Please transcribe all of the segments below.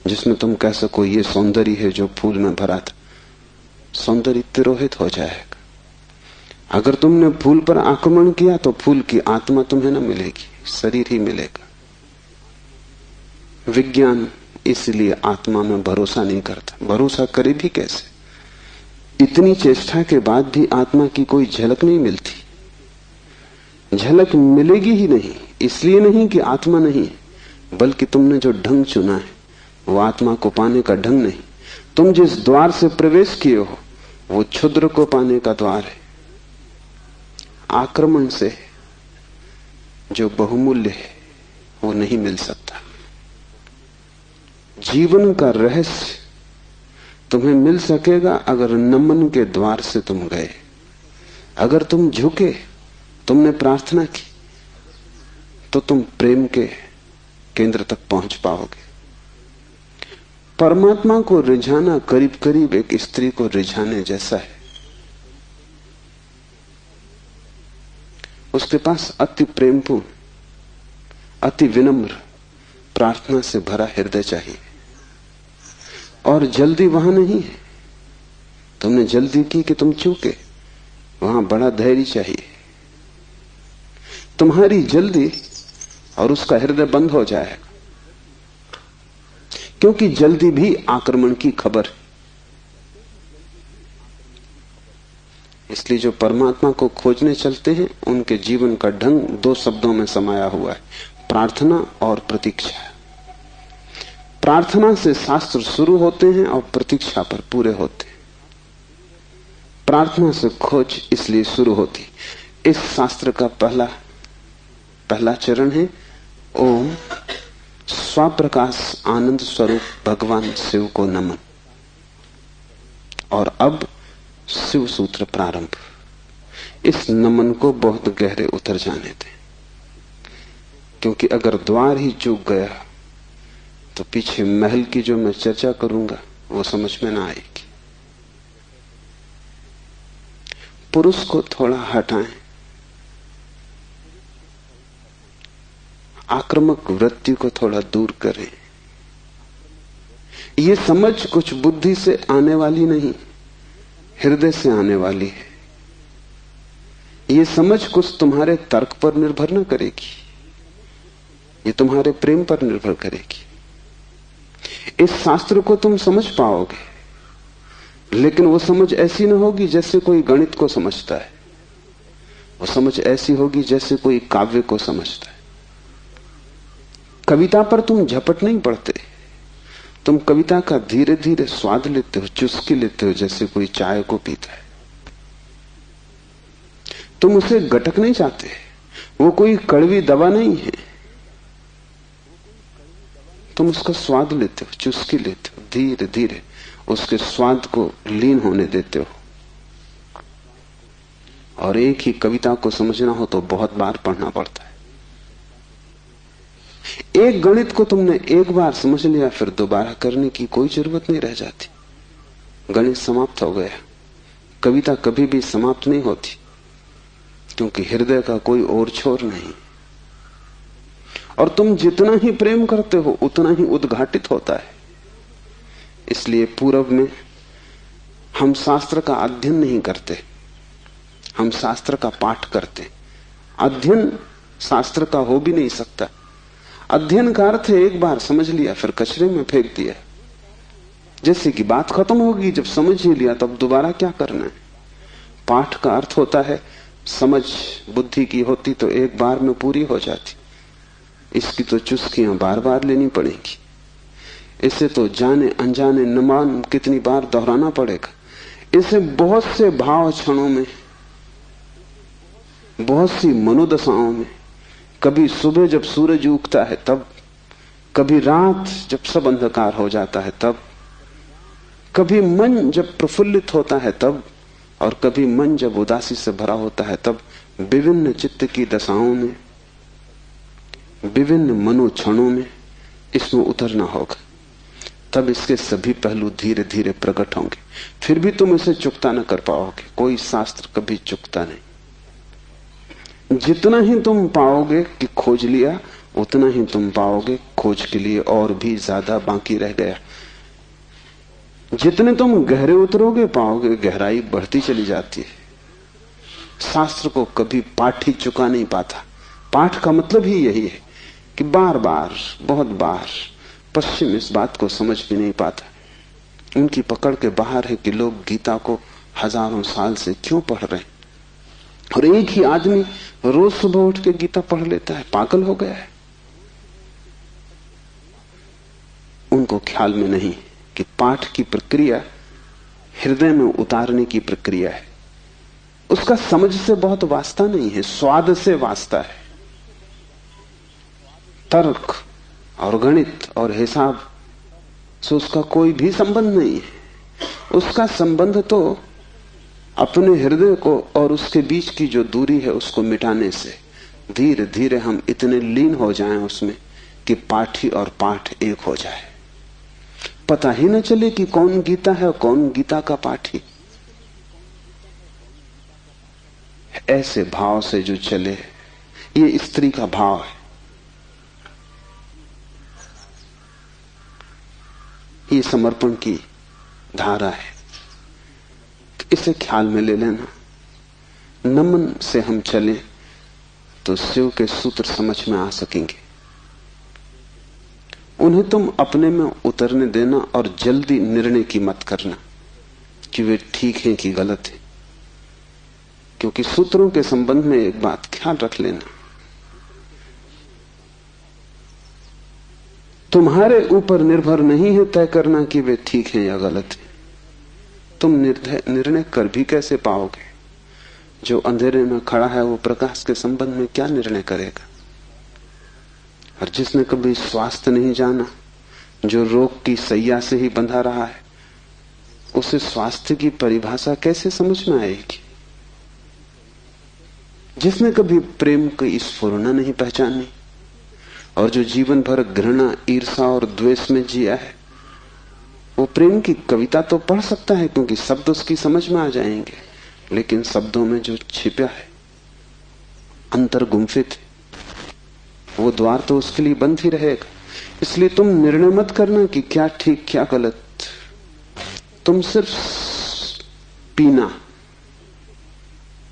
जिसमें तुम कह सको ये सौंदर्य है जो फूल में भरा था, सौंदर्य तिरोहित हो जाएगा। अगर तुमने फूल पर आक्रमण किया तो फूल की आत्मा तुम्हें न मिलेगी, शरीर ही मिलेगा। विज्ञान इसलिए आत्मा में भरोसा नहीं करता। भरोसा करे भी कैसे? इतनी चेष्टा के बाद भी आत्मा की कोई झलक नहीं मिलती। झलक मिलेगी ही नहीं, इसलिए नहीं कि आत्मा नहीं है, बल्कि तुमने जो ढंग चुना है वो आत्मा को पाने का ढंग नहीं। तुम जिस द्वार से प्रवेश किए हो वो क्षुद्र को पाने का द्वार है। आक्रमण से जो बहुमूल्य है वो नहीं मिल सकता। जीवन का रहस्य तुम्हें मिल सकेगा अगर नमन के द्वार से तुम गए। अगर तुम झुके, तुमने प्रार्थना की, तो तुम प्रेम के केंद्र तक पहुंच पाओगे। परमात्मा को रिझाना करीब करीब एक स्त्री को रिझाने जैसा है। उसके पास अति प्रेमपूर्ण, अति विनम्र, प्रार्थना से भरा हृदय चाहिए। और जल्दी वहां नहीं है। तुमने जल्दी की कि तुम चूके, वहां बड़ा धैर्य चाहिए। तुम्हारी जल्दी और उसका हृदय बंद हो जाएगा, क्योंकि जल्दी भी आक्रमण की खबर है। इसलिए जो परमात्मा को खोजने चलते हैं उनके जीवन का ढंग दो शब्दों में समाया हुआ है, प्रार्थना और प्रतीक्षा। प्रार्थना से शास्त्र शुरू होते हैं और प्रतीक्षा पर पूरे होते हैं। प्रार्थना से खोज इसलिए शुरू होती। इस शास्त्र का पहला चरण है ओम स्वप्रकाश आनंद स्वरूप भगवान शिव को नमन। और अब शिव सूत्र प्रारंभ। इस नमन को बहुत गहरे उतर जाने दें, क्योंकि अगर द्वार ही चूक गया तो पीछे महल की जो मैं चर्चा करूंगा वो समझ में ना आएगी। पुरुष को थोड़ा हटाएं, आक्रामक वृत्ति को थोड़ा दूर करें। ये समझ कुछ बुद्धि से आने वाली नहीं, हृदय से आने वाली है। ये समझ कुछ तुम्हारे तर्क पर निर्भर न करेगी, ये तुम्हारे प्रेम पर निर्भर करेगी। इस शास्त्र को तुम समझ पाओगे, लेकिन वो समझ ऐसी न होगी जैसे कोई गणित को समझता है। वो समझ ऐसी होगी जैसे कोई काव्य को समझता है। कविता पर तुम झपट नहीं पड़ते, तुम कविता का धीरे धीरे स्वाद लेते हो, चुस्की लेते हो, जैसे कोई चाय को पीता है। तुम उसे गटक नहीं चाहते, वो कोई कड़वी दवा नहीं है। तुम उसका स्वाद लेते हो, चुस्की लेते हो, धीरे धीरे उसके स्वाद को लीन होने देते हो। और एक ही कविता को समझना हो तो बहुत बार पढ़ना पड़ता है। एक गणित को तुमने एक बार समझ लिया, फिर दोबारा करने की कोई जरूरत नहीं रह जाती। गणित समाप्त हो गया। कविता कभी भी समाप्त नहीं होती, क्योंकि हृदय का कोई और छोर नहीं। और तुम जितना ही प्रेम करते हो उतना ही उद्घाटित होता है। इसलिए पूरब में हम शास्त्र का अध्ययन नहीं करते, हम शास्त्र का पाठ करते। अध्ययन शास्त्र का हो भी नहीं सकता। अध्ययन का अर्थ है एक बार समझ लिया फिर कचरे में फेंक दिया। जैसे कि बात खत्म होगी, जब समझ ही लिया तब दोबारा क्या करना है। पाठ का अर्थ होता है समझ बुद्धि की होती तो एक बार में पूरी हो जाती। इसकी तो चुस्कियां बार बार लेनी पड़ेंगी। इसे तो जाने अनजाने न मालूम कितनी बार दोहराना पड़ेगा। इसे बहुत से भाव क्षणों में, बहुत सी मनोदशाओं में, कभी सुबह जब सूरज उगता है तब, कभी रात जब सब अंधकार हो जाता है तब, कभी मन जब प्रफुल्लित होता है तब, और कभी मन जब उदासी से भरा होता है तब, विभिन्न चित्त की दशाओं में, विभिन्न मनोक्षणों में इसमें उतरना होगा। तब इसके सभी पहलू धीरे धीरे प्रकट होंगे। फिर भी तुम इसे चुकता न कर पाओगे। कोई शास्त्र कभी चुकता नहीं। जितना ही तुम पाओगे कि खोज लिया, उतना ही तुम पाओगे खोज के लिए और भी ज्यादा बाकी रह गया। जितने तुम गहरे उतरोगे पाओगे गहराई बढ़ती चली जाती है। शास्त्र को कभी पाठ ही चुका नहीं पाता। पाठ का मतलब ही यही है कि बार बार, बहुत बार पश्चिम इस बात को समझ भी नहीं पाता। उनकी पकड़ के बाहर है कि लोग गीता को हजारों साल से क्यों पढ़ रहे हैं, और एक ही आदमी रोज सुबह उठ के गीता पढ़ लेता है, पागल हो गया है। उनको ख्याल में नहीं कि पाठ की प्रक्रिया हृदय में उतारने की प्रक्रिया है। उसका समझ से बहुत वास्ता नहीं है, स्वाद से वास्ता है। तर्क और गणित और हिसाब से उसका कोई भी संबंध नहीं है। उसका संबंध तो अपने हृदय को और उसके बीच की जो दूरी है उसको मिटाने से। धीरे धीरे हम इतने लीन हो जाएं उसमें कि पाठी और पाठ एक हो जाए, पता ही न चले कि कौन गीता है और कौन गीता का पाठी। ऐसे भाव से जो चले, ये स्त्री का भाव है, ये समर्पण की धारा है। इसे ख्याल में ले लेना। नमन से हम चलें तो शिव के सूत्र समझ में आ सकेंगे। उन्हें तुम अपने में उतरने देना और जल्दी निर्णय की मत करना कि वे ठीक हैं कि गलत है, क्योंकि सूत्रों के संबंध में एक बात ख्याल रख लेना, तुम्हारे ऊपर निर्भर नहीं है तय करना कि वे ठीक हैं या गलत है। तुम निर्णय कर भी कैसे पाओगे? जो अंधेरे में खड़ा है वो प्रकाश के संबंध में क्या निर्णय करेगा? और जिसने कभी स्वास्थ्य नहीं जाना, जो रोग की सैया से ही बंधा रहा है, उसे स्वास्थ्य की परिभाषा कैसे समझ में आएगी? जिसने कभी प्रेम की स्फुरना नहीं पहचानी और जो जीवन भर घृणा, ईर्षा और द्वेष में जिया है, वो प्रेम की कविता तो पढ़ सकता है क्योंकि शब्द उसकी समझ में आ जाएंगे, लेकिन शब्दों में जो छिपा है, अंतर गुम्फित है, वो द्वार तो उसके लिए बंद ही रहेगा। इसलिए तुम निर्णय मत करना कि क्या ठीक क्या गलत। तुम सिर्फ पीना,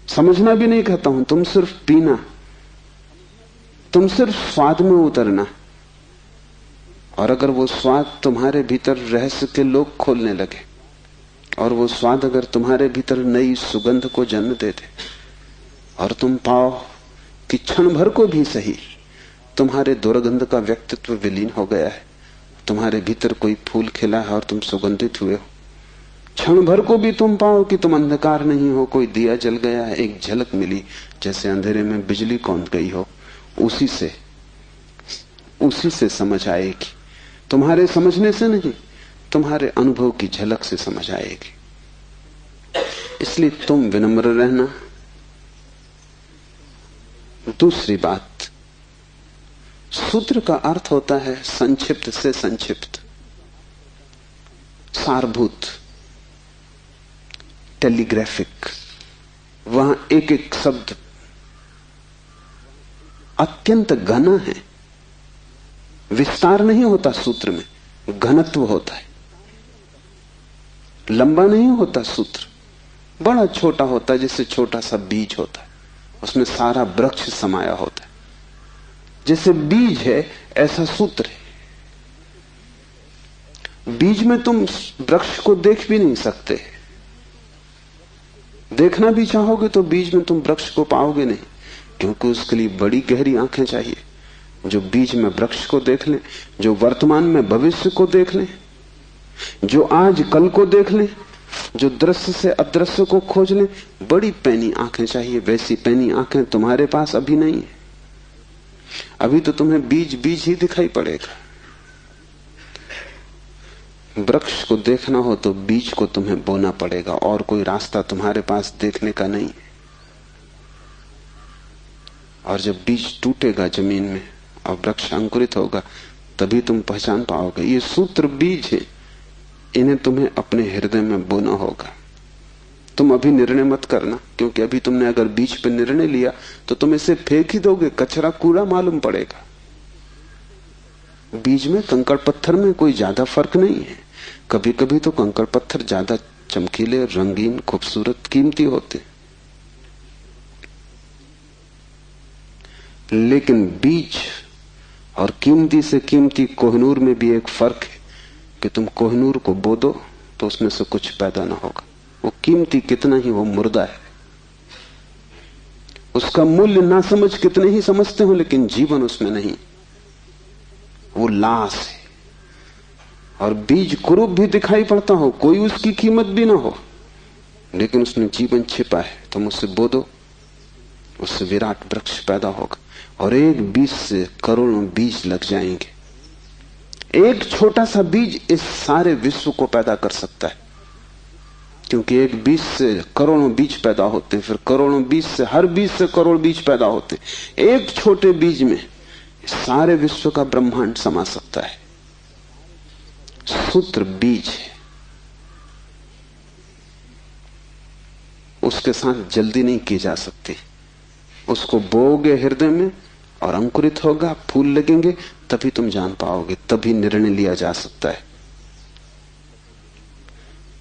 समझना भी नहीं कहता हूं, तुम सिर्फ पीना, तुम सिर्फ स्वाद में उतरना। और अगर वो स्वाद तुम्हारे भीतर रहस्य के लोग खोलने लगे और वो स्वाद अगर तुम्हारे भीतर नई सुगंध को जन्म दे दे और तुम पाओ कि क्षण भर को भी सही तुम्हारे दुर्गंध का व्यक्तित्व विलीन हो गया है, तुम्हारे भीतर कोई फूल खिला है और तुम सुगंधित हुए हो, क्षण भर को भी तुम पाओ कि तुम अंधकार नहीं हो, कोई दिया जल गया है, एक झलक मिली जैसे अंधेरे में बिजली कौंध गई हो, उसी से समझ आएगी। तुम्हारे समझने से नहीं, तुम्हारे अनुभव की झलक से समझ आएगी। इसलिए तुम विनम्र रहना। दूसरी बात, सूत्र का अर्थ होता है संक्षिप्त से संक्षिप्त, सारभूत, टेलीग्राफिक। वहां एक एक शब्द अत्यंत घना है। विस्तार नहीं होता सूत्र में, घनत्व होता है। लंबा नहीं होता सूत्र, बड़ा छोटा होता है, जैसे छोटा सा बीज होता है, उसमें सारा वृक्ष समाया होता है। जैसे बीज है ऐसा सूत्र है। बीज में तुम वृक्ष को देख भी नहीं सकते, देखना भी चाहोगे तो बीज में तुम वृक्ष को पाओगे नहीं, क्योंकि उसके लिए बड़ी गहरी आंखें चाहिए जो बीज में वृक्ष को देख लें, जो वर्तमान में भविष्य को देख लें, जो आज कल को देख लें, जो दृश्य से अदृश्य को खोज लें। बड़ी पैनी आंखें चाहिए। वैसी पैनी आंखें तुम्हारे पास अभी नहीं है। अभी तो तुम्हें बीज बीज ही दिखाई पड़ेगा। वृक्ष को देखना हो तो बीज को तुम्हें बोना पड़ेगा, और कोई रास्ता तुम्हारे पास देखने का नहीं। और जब बीज टूटेगा जमीन में और वृक्ष अंकुरित होगा, तभी तुम पहचान पाओगे ये सूत्र बीज है, इन्हें तुम्हें अपने हृदय में बोना होगा। तुम अभी निर्णय मत करना, क्योंकि अभी तुमने अगर बीज पर निर्णय लिया तो तुम इसे फेंक ही दोगे, कचरा कूड़ा मालूम पड़ेगा। बीज में कंकड़ पत्थर में कोई ज्यादा फर्क नहीं है। कभी कभी तो कंकड़ पत्थर ज्यादा चमकीले, रंगीन, खूबसूरत, कीमती होते, लेकिन बीज और कीमती से कीमती कोहिनूर में भी एक फर्क है कि तुम कोहिनूर को बो दो तो उसमें से कुछ पैदा ना होगा। वो कीमती कितना ही वो मुर्दा है, उसका मूल्य ना समझ कितने ही समझते हो, लेकिन जीवन उसमें नहीं, वो लाश है। और बीज कुरूप भी दिखाई पड़ता हो, कोई उसकी कीमत भी ना हो, लेकिन उसमें जीवन छिपा है। तुम उससे बो दो, उससे विराट वृक्ष पैदा होगा। और एक बीज से करोड़ों बीज लग जाएंगे। एक छोटा सा बीज इस सारे विश्व को पैदा कर सकता है, क्योंकि एक बीज से करोड़ों बीज पैदा होते हैं, फिर करोड़ों बीज से, हर बीज से करोड़ बीज पैदा होते हैं। एक छोटे बीज में सारे विश्व का ब्रह्मांड समा सकता है। सूत्र बीज है, उसके साथ जल्दी नहीं की जा सकती। उसको बोओगे हृदय में और अंकुरित होगा, फूल लगेंगे, तभी तुम जान पाओगे, तभी निर्णय लिया जा सकता है।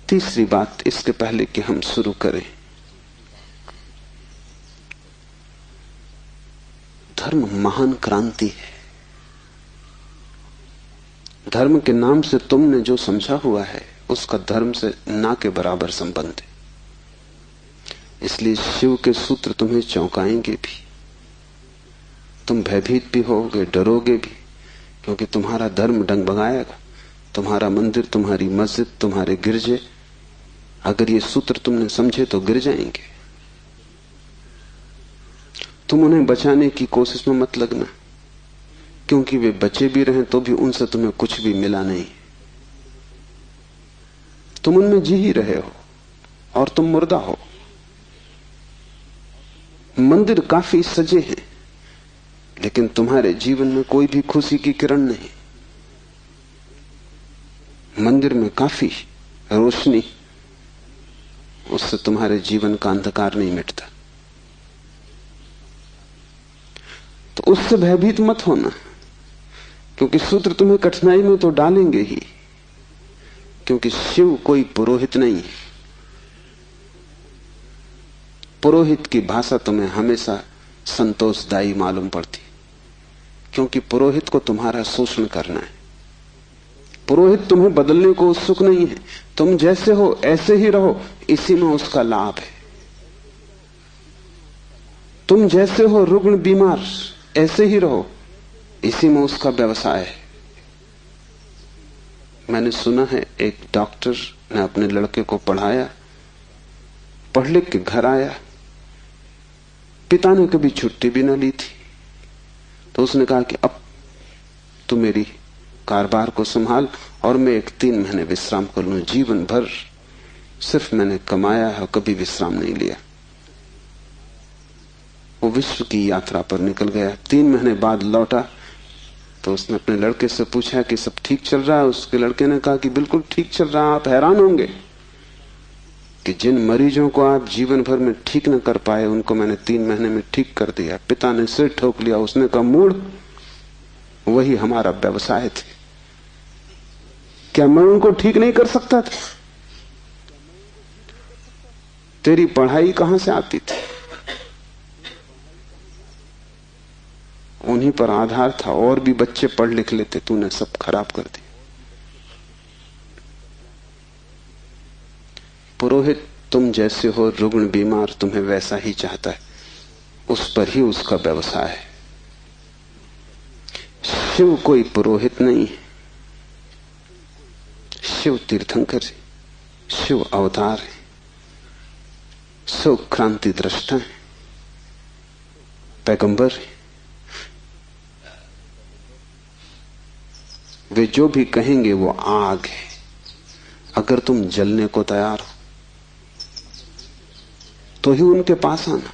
तीसरी बात, इसके पहले कि हम शुरू करें, धर्म महान क्रांति है। धर्म के नाम से तुमने जो समझा हुआ है उसका धर्म से ना के बराबर संबंध है। इसलिए शिव के सूत्र तुम्हें चौंकाएंगे भी, तुम भयभीत भी होगे, डरोगे भी, क्योंकि तुम्हारा धर्म डगमगाएगा। तुम्हारा मंदिर, तुम्हारी मस्जिद, तुम्हारे गिरजे, अगर ये सूत्र तुमने समझे तो गिर जाएंगे। तुम उन्हें बचाने की कोशिश में मत लगना, क्योंकि वे बचे भी रहें तो भी उनसे तुम्हें कुछ भी मिला नहीं। तुम उनमें जी ही रहे हो और तुम मुर्दा हो। मंदिर काफी सजे हैं, लेकिन तुम्हारे जीवन में कोई भी खुशी की किरण नहीं। मंदिर में काफी रोशनी, उससे तुम्हारे जीवन का अंधकार नहीं मिटता। तो उससे भयभीत मत होना, क्योंकि सूत्र तुम्हें कठिनाई में तो डालेंगे ही, क्योंकि शिव कोई पुरोहित नहीं है। पुरोहित की भाषा तुम्हें हमेशा संतोषदायी मालूम पड़ती, क्योंकि पुरोहित को तुम्हारा शोषण करना है। पुरोहित तुम्हें बदलने को उत्सुक नहीं है। तुम जैसे हो ऐसे ही रहो, इसी में उसका लाभ है। तुम जैसे हो रुग्ण बीमार, ऐसे ही रहो, इसी में उसका व्यवसाय है। मैंने सुना है एक डॉक्टर ने अपने लड़के को पढ़ाया, पढ़ लिख के घर आया, पिता ने कभी छुट्टी भी ना ली थी, तो उसने कहा कि अब तू मेरी कारोबार को संभाल और मैं 3 महीने विश्राम कर लूं। जीवन भर सिर्फ मैंने कमाया है, कभी विश्राम नहीं लिया। वो विश्व की यात्रा पर निकल गया। 3 महीने बाद लौटा तो उसने अपने लड़के से पूछा कि सब ठीक चल रहा है। उसके लड़के ने कहा कि बिल्कुल ठीक चल रहा है। आप हैरान होंगे कि जिन मरीजों को आप जीवन भर में ठीक न कर पाए, उनको मैंने 3 महीने में ठीक कर दिया। पिता ने सिर ठोक लिया। उसने कहा, मूढ़, वही हमारा व्यवसाय थे। क्या मैं उनको ठीक नहीं कर सकता था? तेरी पढ़ाई कहां से आती थी? उन्हीं पर आधार था, और भी बच्चे पढ़ लिख लेते, तूने सब खराब कर दिया। पुरोहित तुम जैसे हो रुग्ण बीमार, तुम्हें वैसा ही चाहता है, उस पर ही उसका व्यवसाय है। शिव कोई पुरोहित नहीं है, शिव तीर्थंकर है, शिव अवतार है, शिव क्रांति दृष्टा है, पैगंबर है। वे जो भी कहेंगे वो आग है। अगर तुम जलने को तैयार हो तो ही उनके पास आना।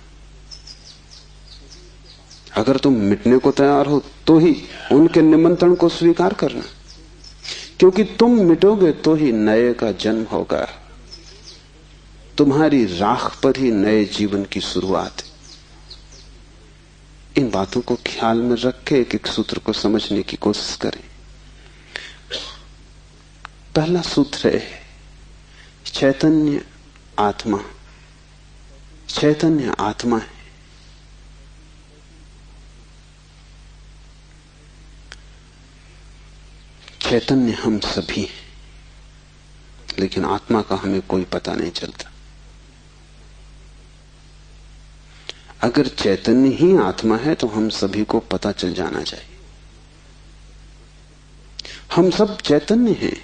अगर तुम मिटने को तैयार हो तो ही उनके निमंत्रण को स्वीकार करना, क्योंकि तुम मिटोगे तो ही नए का जन्म होगा। तुम्हारी राख पर ही नए जीवन की शुरुआत है। इन बातों को ख्याल में रख के एक एक सूत्र को समझने की कोशिश करें। पहला सूत्र है चैतन्य आत्मा। चैतन्य आत्मा है। चैतन्य हम सभी हैं, लेकिन आत्मा का हमें कोई पता नहीं चलता। अगर चैतन्य ही आत्मा है तो हम सभी को पता चल जाना चाहिए। हम सब चैतन्य हैं,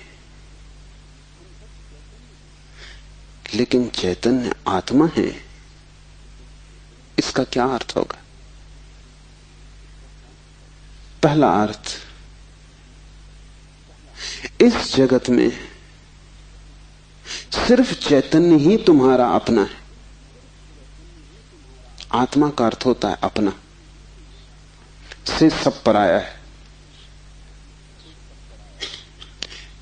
लेकिन चैतन्य आत्मा है, इसका क्या अर्थ होगा? पहला अर्थ, इस जगत में सिर्फ चैतन्य ही तुम्हारा अपना है। आत्मा का अर्थ होता है अपना, से सब पराया है।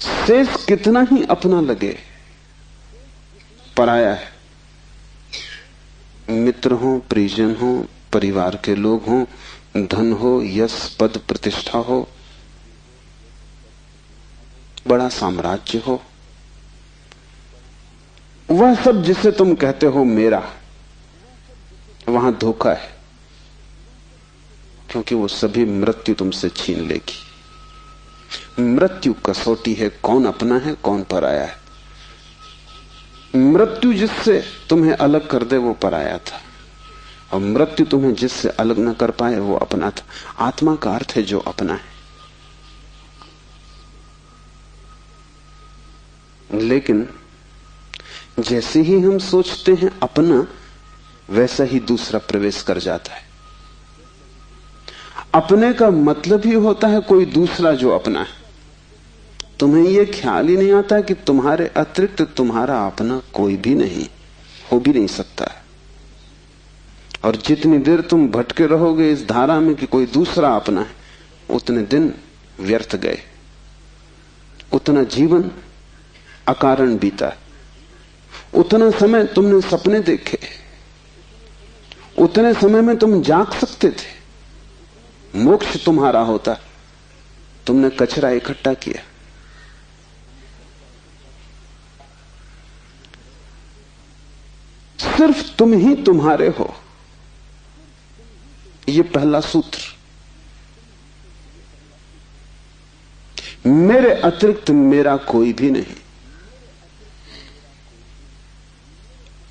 शेष कितना ही अपना लगे, पराया है। मित्र हो, परिजन हो, परिवार के लोग हो, धन हो, यश पद प्रतिष्ठा हो, बड़ा साम्राज्य हो, वह सब जिसे तुम कहते हो मेरा, वहां धोखा है, क्योंकि वो सभी मृत्यु तुमसे छीन लेगी। मृत्यु कसौटी है, कौन अपना है कौन पराया है। मृत्यु जिससे तुम्हें अलग कर दे वो पराया था, और मृत्यु तुम्हें जिससे अलग न कर पाए वो अपना था। आत्मा का अर्थ है जो अपना है। लेकिन जैसे ही हम सोचते हैं अपना, वैसा ही दूसरा प्रवेश कर जाता है। अपने का मतलब ही होता है कोई दूसरा जो अपना है। तुम्हें यह ख्याल ही नहीं आता कि तुम्हारे अतिरिक्त तुम्हारा अपना कोई भी नहीं, हो भी नहीं सकता है। और जितनी देर तुम भटके रहोगे इस धारा में कि कोई दूसरा अपना है, उतने दिन व्यर्थ गए, उतना जीवन अकारण बीता। उतना समय तुमने सपने देखे, उतने समय में तुम जाग सकते थे, मोक्ष तुम्हारा होता। तुमने कचरा इकट्ठा किया। सिर्फ तुम ही तुम्हारे हो, यह पहला सूत्र। मेरे अतिरिक्त मेरा कोई भी नहीं।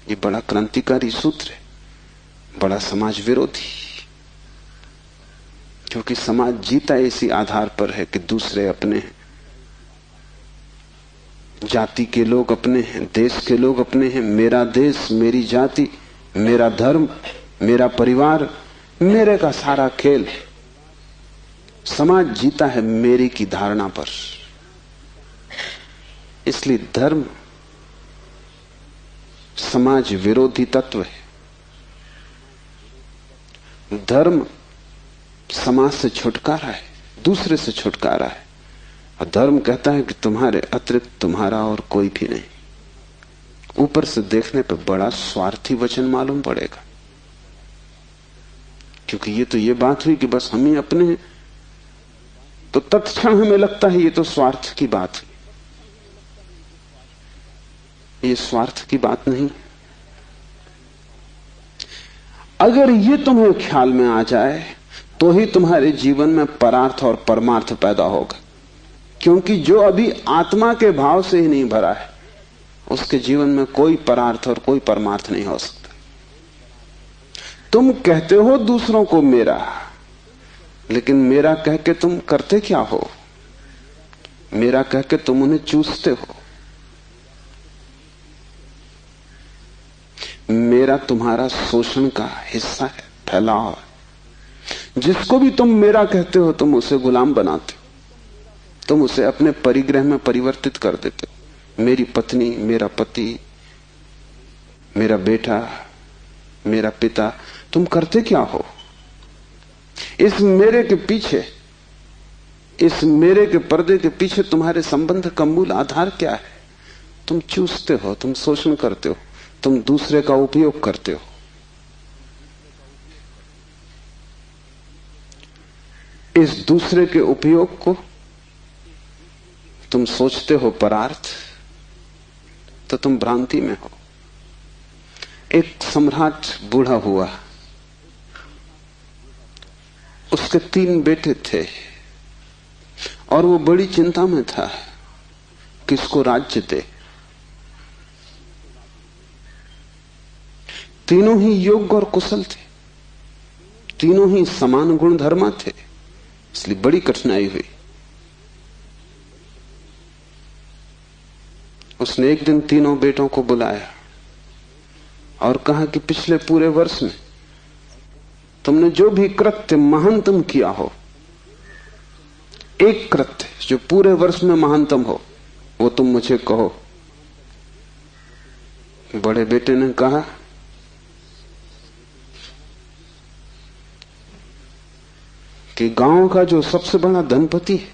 ये बड़ा क्रांतिकारी सूत्र है, बड़ा समाज विरोधी, क्योंकि समाज जीता इसी आधार पर है कि दूसरे अपने हैं, जाति के लोग अपने हैं, देश के लोग अपने हैं। मेरा देश, मेरी जाति, मेरा धर्म, मेरा परिवार, मेरे का सारा खेल। समाज जीता है मेरी की धारणा पर। इसलिए धर्म समाज विरोधी तत्व है। धर्म समाज से छुटकारा है, दूसरे से छुटकारा है। और धर्म कहता है कि तुम्हारे अतिरिक्त तुम्हारा और कोई भी नहीं। ऊपर से देखने पर बड़ा स्वार्थी वचन मालूम पड़ेगा, क्योंकि ये तो ये बात हुई कि बस हम ही अपने हैं, तो तत्क्षण हमें लगता है ये तो स्वार्थ की बात हुई। ये स्वार्थ की बात नहीं। अगर ये तुम्हें ख्याल में आ जाए तो ही तुम्हारे जीवन में परार्थ और परमार्थ पैदा होगा, क्योंकि जो अभी आत्मा के भाव से ही नहीं भरा है, उसके जीवन में कोई परार्थ और कोई परमार्थ नहीं हो सकता। तुम कहते हो दूसरों को मेरा, लेकिन मेरा कह के तुम करते क्या हो? मेरा कह के तुम उन्हें चूसते हो। मेरा तुम्हारा शोषण का हिस्सा है, फैलाव है। जिसको भी तुम मेरा कहते हो, तुम उसे गुलाम बनाते हो, तुम उसे अपने परिग्रह में परिवर्तित कर देते हो। मेरी पत्नी, मेरा पति, मेरा बेटा, मेरा पिता, तुम करते क्या हो? इस मेरे के पीछे, इस मेरे के पर्दे के पीछे तुम्हारे संबंध का मूल आधार क्या है? तुम चूसते हो, तुम शोषण करते हो, तुम दूसरे का उपयोग करते हो। इस दूसरे के उपयोग को तुम सोचते हो परार्थ, तो तुम भ्रांति में हो। एक सम्राट बूढ़ा हुआ, उसके 3 बेटे थे और वो बड़ी चिंता में था किसको राज्य दे। तीनों ही योग्य और कुशल थे, तीनों ही समान गुणधर्मा थे, इसलिए बड़ी कठिनाई हुई। उसने एक दिन तीनों बेटों को बुलाया और कहा कि पिछले पूरे वर्ष में तुमने जो भी कृत्य महानतम किया हो, एक कृत्य जो पूरे वर्ष में महानतम हो, वो तुम मुझे कहो। बड़े बेटे ने कहा कि गांव का जो सबसे बड़ा धनपति है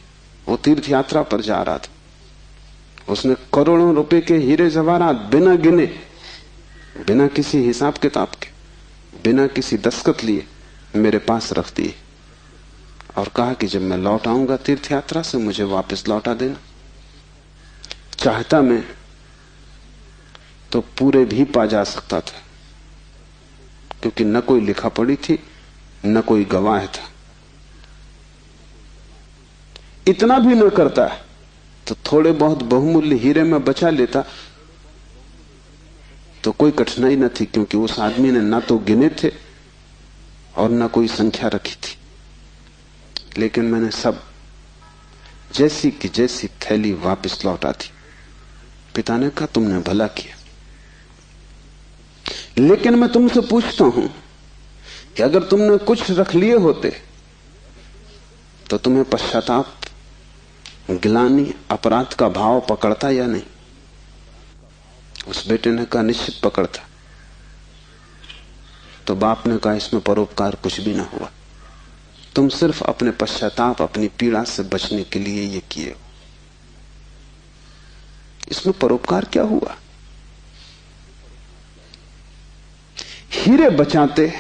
वो तीर्थ यात्रा पर जा रहा था। उसने करोड़ों रुपए के हीरे जवाहरात बिना गिने, बिना किसी हिसाब किताब के, बिना किसी दस्तखत लिए मेरे पास रख दिए और कहा कि जब मैं लौट आऊंगा तीर्थ यात्रा से मुझे वापस लौटा देना। चाहता मैं तो पूरे भी पा जा सकता था, क्योंकि न कोई लिखा पड़ी थी न कोई गवाह था। इतना भी न करता तो थोड़े बहुत बहुमूल्य हीरे में बचा लेता तो कोई कठिनाई न थी, क्योंकि उस आदमी ने ना तो गिने थे और ना कोई संख्या रखी थी। लेकिन मैंने सब जैसी की जैसी थैली वापस लौटा दी। पिता ने कहा तुमने भला किया, लेकिन मैं तुमसे पूछता हूं कि अगर तुमने कुछ रख लिए होते तो तुम्हें पश्चाताप, गिलानी, अपराध का भाव पकड़ता या नहीं? उस बेटे ने कहा निश्चित पकड़ता। तो बाप ने कहा इसमें परोपकार कुछ भी ना हुआ, तुम सिर्फ अपने पश्चाताप, अपनी पीड़ा से बचने के लिए ये किए हो। इसमें परोपकार क्या हुआ? हीरे बचाते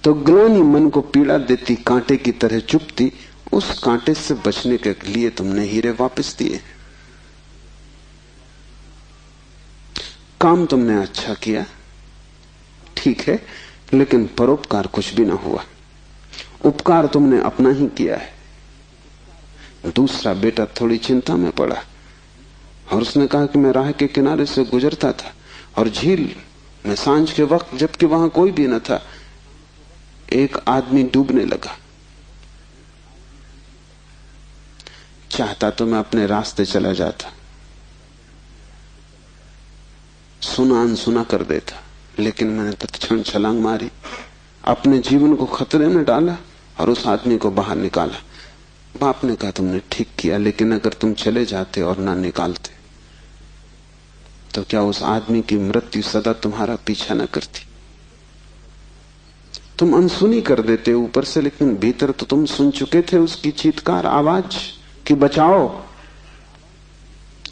तो ग्लानि मन को पीड़ा देती, कांटे की तरह चुभती, उस कांटे से बचने के लिए तुमने हीरे वापस दिए। काम तुमने अच्छा किया, ठीक है, लेकिन परोपकार कुछ भी ना हुआ। उपकार तुमने अपना ही किया है। दूसरा बेटा थोड़ी चिंता में पड़ा और उसने कहा कि मैं राह के किनारे से गुजरता था और झील में सांझ के वक्त, जबकि वहां कोई भी न था, एक आदमी डूबने लगा। चाहता तो मैं अपने रास्ते चला जाता, सुना अनसुना कर देता, लेकिन मैंने तत्क्षण छलांग मारी, अपने जीवन को खतरे में डाला और उस आदमी को बाहर निकाला। बाप ने कहा तुमने ठीक किया, लेकिन अगर तुम चले जाते और ना निकालते तो क्या उस आदमी की मृत्यु सदा तुम्हारा पीछा न करती? तुम अनसुनी कर देते ऊपर से, लेकिन भीतर तो तुम सुन चुके थे उसकी चीत्कार आवाज कि बचाओ।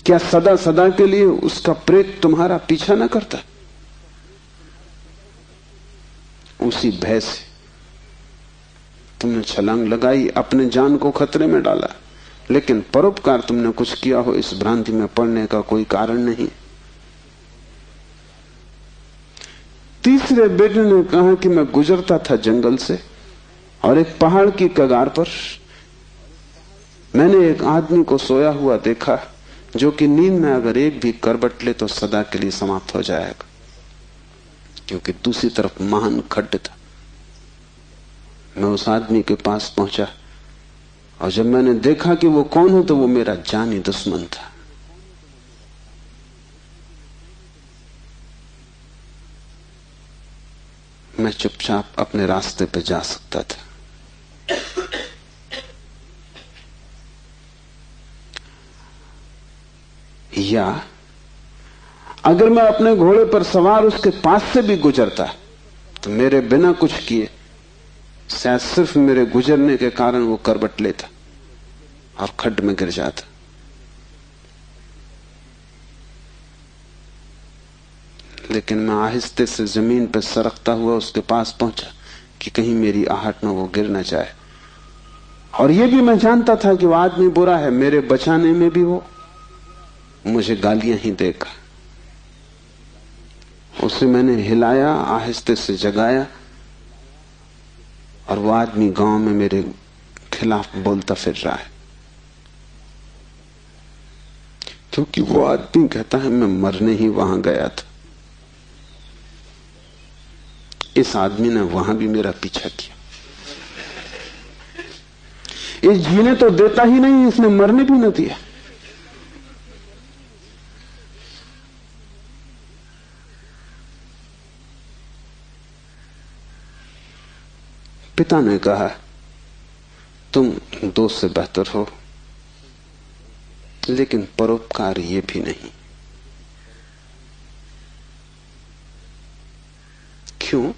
क्या सदा सदा के लिए उसका प्रेत तुम्हारा पीछा न करता? उसी भय से तुमने छलांग लगाई, अपने जान को खतरे में डाला, लेकिन परोपकार तुमने कुछ किया हो इस भ्रांति में पड़ने का कोई कारण नहीं। तीसरे बेटे ने कहा कि मैं गुजरता था जंगल से और एक पहाड़ की कगार पर मैंने एक आदमी को सोया हुआ देखा, जो कि नींद में अगर एक भी करवट ले तो सदा के लिए समाप्त हो जाएगा, क्योंकि दूसरी तरफ महान खड्ड था। मैं उस आदमी के पास पहुंचा और जब मैंने देखा कि वो कौन है तो वो मेरा जानी दुश्मन था। मैं चुपचाप अपने रास्ते पे जा सकता था। या अगर मैं अपने घोड़े पर सवार उसके पास से भी गुजरता तो मेरे बिना कुछ किए शायद सिर्फ मेरे गुजरने के कारण वो करवट लेता और खड्ड में गिर जाता। लेकिन मैं आहिस्ते से जमीन पर सरकता हुआ उसके पास पहुंचा कि कहीं मेरी आहट में वो गिर न जाए। और ये भी मैं जानता था कि वो आदमी बुरा है, मेरे बचाने में भी वो मुझे गालियां ही देगा। उसे मैंने हिलाया, आहिस्ते से जगाया, और वो आदमी गांव में मेरे खिलाफ बोलता फिर रहा है, क्योंकि वो आदमी कहता है मैं मरने ही वहां गया था। इस आदमी ने वहां भी मेरा पीछा किया। इस जीने तो देता ही नहीं, इसने मरने भी न दिया। पिता ने कहा तुम दोस्त से बेहतर हो, लेकिन परोपकार ये भी नहीं। क्यों?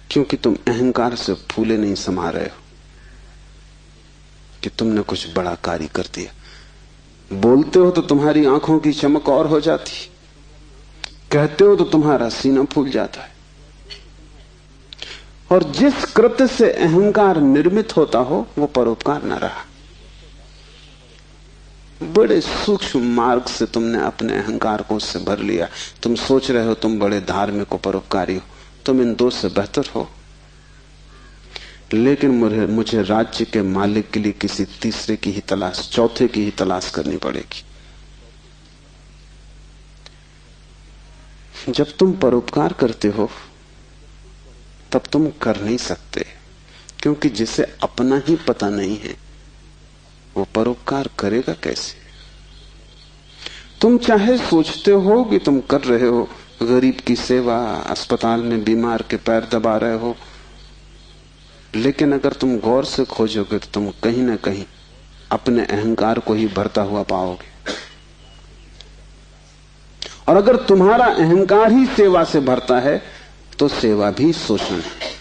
क्योंकि तुम अहंकार से फूले नहीं समा रहे हो कि तुमने कुछ बड़ा कार्य कर दिया। बोलते हो तो तुम्हारी आंखों की चमक और हो जाती, कहते हो तो तुम्हारा सीना फूल जाता है। और जिस कृत्य से अहंकार निर्मित होता हो वो परोपकार न रहा। बड़े सूक्ष्म मार्ग से तुमने अपने अहंकार को उससे भर लिया। तुम सोच रहे हो तुम बड़े धार्मिक हो, परोपकारी हो। तुम इन दो से बेहतर हो, लेकिन मुझे राज्य के मालिक के लिए किसी तीसरे की ही तलाश, चौथे की ही तलाश करनी पड़ेगी। जब तुम परोपकार करते हो तब तुम कर नहीं सकते, क्योंकि जिसे अपना ही पता नहीं है वो परोपकार करेगा कैसे? तुम चाहे सोचते हो कि तुम कर रहे हो गरीब की सेवा, अस्पताल में बीमार के पैर दबा रहे हो, लेकिन अगर तुम गौर से खोजोगे तो तुम कहीं ना कहीं अपने अहंकार को ही भरता हुआ पाओगे। और अगर तुम्हारा अहंकार ही सेवा से भरता है तो सेवा भी शोषण है।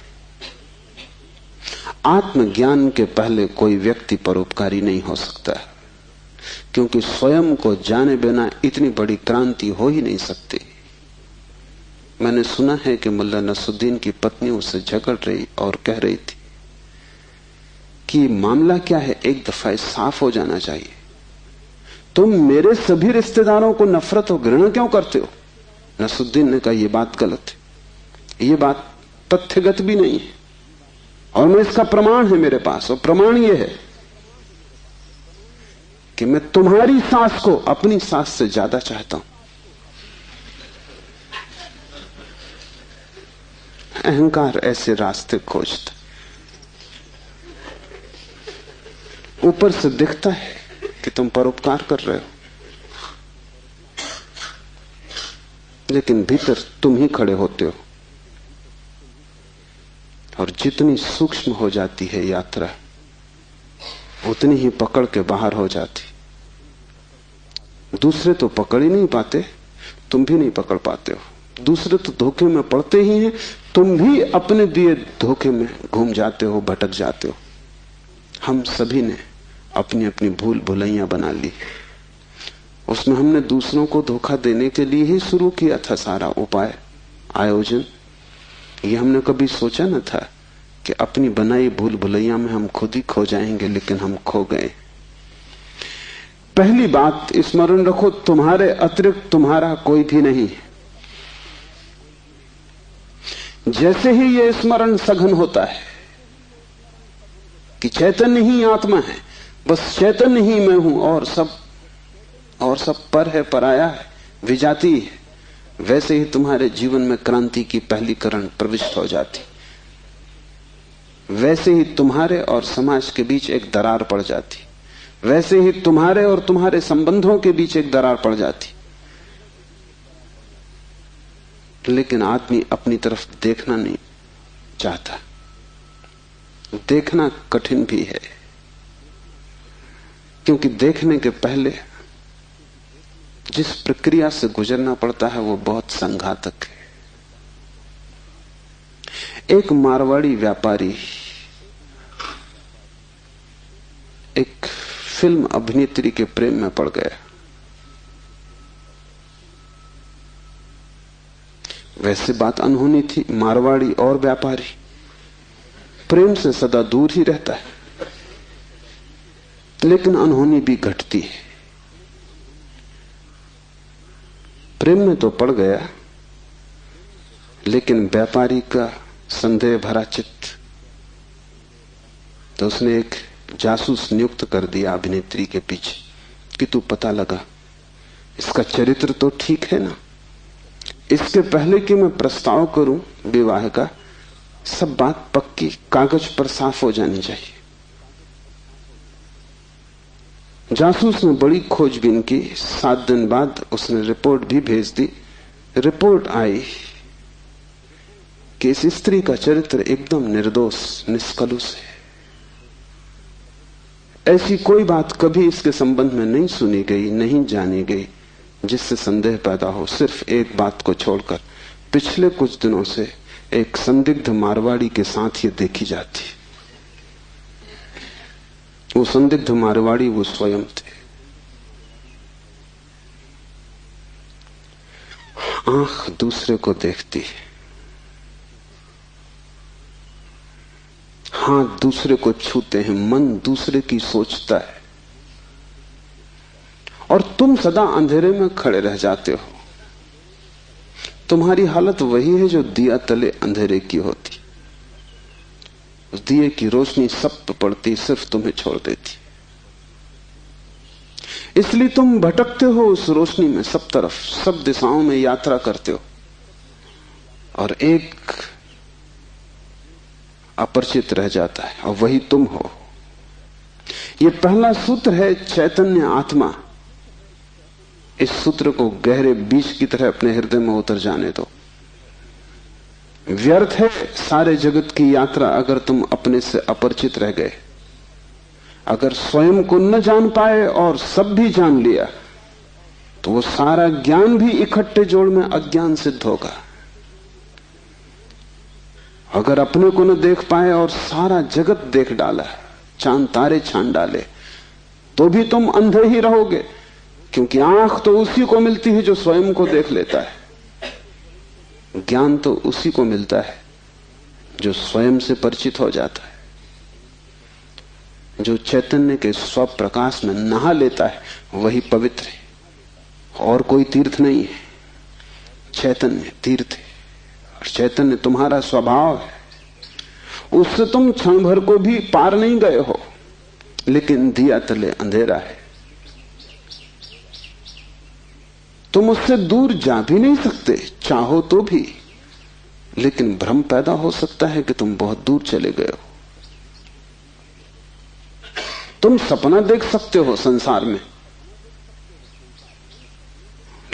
आत्मज्ञान के पहले कोई व्यक्ति परोपकारी नहीं हो सकता, क्योंकि स्वयं को जाने बिना इतनी बड़ी क्रांति हो ही नहीं सकती। मैंने सुना है कि मुल्ला नसरुद्दीन की पत्नी उससे झगड़ रही और कह रही थी कि मामला क्या है, एक दफा साफ हो जाना चाहिए। तुम मेरे सभी रिश्तेदारों को नफरत और घृणा क्यों करते हो? नसरुद्दीन ने कहा यह बात गलत है, ये बात तथ्यगत भी नहीं है, और मैं इसका प्रमाण है मेरे पास। और प्रमाण यह है कि मैं तुम्हारी सास को अपनी सास से ज्यादा चाहता हूं। अहंकार ऐसे रास्ते खोजता, ऊपर से दिखता है कि तुम परोपकार कर रहे हो, लेकिन भीतर तुम ही खड़े होते हो। और जितनी सूक्ष्म हो जाती है यात्रा, उतनी ही पकड़ के बाहर हो जाती। दूसरे तो पकड़ ही नहीं पाते, तुम भी नहीं पकड़ पाते हो। दूसरे तो धोखे में पड़ते ही हैं, तुम भी अपने दिए धोखे में घूम जाते हो, भटक जाते हो। हम सभी ने अपनी अपनी भूल भुलैया बना ली। उसमें हमने दूसरों को धोखा देने के लिए ही शुरू किया था सारा उपाय, आयोजन। ये हमने कभी सोचा न था कि अपनी बनाई भूल भुलैया में हम खुद ही खो जाएंगे, लेकिन हम खो गए। पहली बात स्मरण रखो, तुम्हारे अतिरिक्त तुम्हारा कोई भी नहीं है। जैसे ही यह स्मरण सघन होता है कि चैतन्य ही आत्मा है, बस चैतन्य ही मैं हूं, और सब पर है, पराया है, विजाती है, वैसे ही तुम्हारे जीवन में क्रांति की पहली किरण प्रविष्ट हो जाती। वैसे ही तुम्हारे और समाज के बीच एक दरार पड़ जाती। वैसे ही तुम्हारे और तुम्हारे संबंधों के बीच एक दरार पड़ जाती। लेकिन आदमी अपनी तरफ देखना नहीं चाहता। देखना कठिन भी है, क्योंकि देखने के पहले जिस प्रक्रिया से गुजरना पड़ता है वो बहुत संघातक है। एक मारवाड़ी व्यापारी एक फिल्म अभिनेत्री के प्रेम में पड़ गया। वैसे बात अनहोनी थी, मारवाड़ी और व्यापारी प्रेम से सदा दूर ही रहता है, लेकिन अनहोनी भी घटती है। प्रेम में तो पड़ गया, लेकिन व्यापारी का संदेह भरा चित्त, तो उसने एक जासूस नियुक्त कर दिया अभिनेत्री के पीछे कि तू पता लगा इसका चरित्र तो ठीक है ना। इसके पहले कि मैं प्रस्ताव करूं विवाह का, सब बात पक्की कागज पर साफ हो जानी चाहिए। जासूस ने बड़ी खोजबीन की। 7 दिन बाद उसने रिपोर्ट भी भेज दी। रिपोर्ट आई कि इस स्त्री का चरित्र एकदम निर्दोष निष्कलुष है। ऐसी कोई बात कभी इसके संबंध में नहीं सुनी गई, नहीं जानी गई जिससे संदेह पैदा हो, सिर्फ एक बात को छोड़कर। पिछले कुछ दिनों से एक संदिग्ध मारवाड़ी के साथ ये देखी जाती। वो संदिग्ध मारवाड़ी वो स्वयं थे। आंख दूसरे को देखती है, हाथ दूसरे को छूते हैं, मन दूसरे की सोचता है, और तुम सदा अंधेरे में खड़े रह जाते हो। तुम्हारी हालत वही है जो दिया तले अंधेरे की होती। उस दिए की रोशनी सब पे पड़ती, सिर्फ तुम्हें छोड़ देती। इसलिए तुम भटकते हो उस रोशनी में, सब तरफ सब दिशाओं में यात्रा करते हो, और एक अपरिचित रह जाता है, और वही तुम हो। यह पहला सूत्र है चैतन्य आत्मा। इस सूत्र को गहरे बीज की तरह अपने हृदय में उतर जाने दो। व्यर्थ है सारे जगत की यात्रा अगर तुम अपने से अपरिचित रह गए। अगर स्वयं को न जान पाए और सब भी जान लिया, तो वो सारा ज्ञान भी इकट्ठे जोड़ में अज्ञान सिद्ध होगा। अगर अपने को न देख पाए और सारा जगत देख डाला, चांद तारे छान डाले, तो भी तुम अंधे ही रहोगे, क्योंकि आंख तो उसी को मिलती है जो स्वयं को देख लेता है। ज्ञान तो उसी को मिलता है जो स्वयं से परिचित हो जाता है, जो चैतन्य के स्वप्रकाश में नहा लेता है, वही पवित्र है। और कोई तीर्थ नहीं है, चैतन्य तीर्थ है। और चैतन्य तुम्हारा स्वभाव है, उससे तुम क्षण भर को भी पार नहीं गए हो, लेकिन दिया तले अंधेरा है। तुम उससे दूर जा भी नहीं सकते, चाहो तो भी, लेकिन भ्रम पैदा हो सकता है कि तुम बहुत दूर चले गए हो। तुम सपना देख सकते हो संसार में,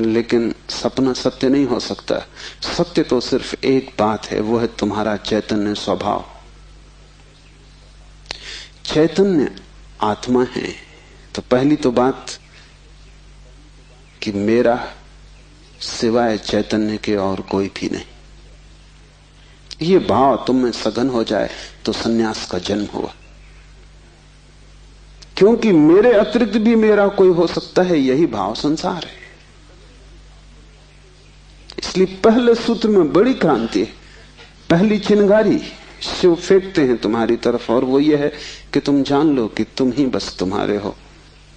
लेकिन सपना सत्य नहीं हो सकता। सत्य तो सिर्फ एक बात है, वो है तुम्हारा चैतन्य स्वभाव। चैतन्य आत्मा है, तो पहली तो बात कि मेरा सिवाय चैतन्य के और कोई भी नहीं। ये भाव तुम में सघन हो जाए तो सन्यास का जन्म हुआ, क्योंकि मेरे अतिरिक्त भी मेरा कोई हो सकता है, यही भाव संसार है। इसलिए पहले सूत्र में बड़ी क्रांति है। पहली चिनगारी शिव फेंकते हैं तुम्हारी तरफ, और वो ये है कि तुम जान लो कि तुम ही बस तुम्हारे हो,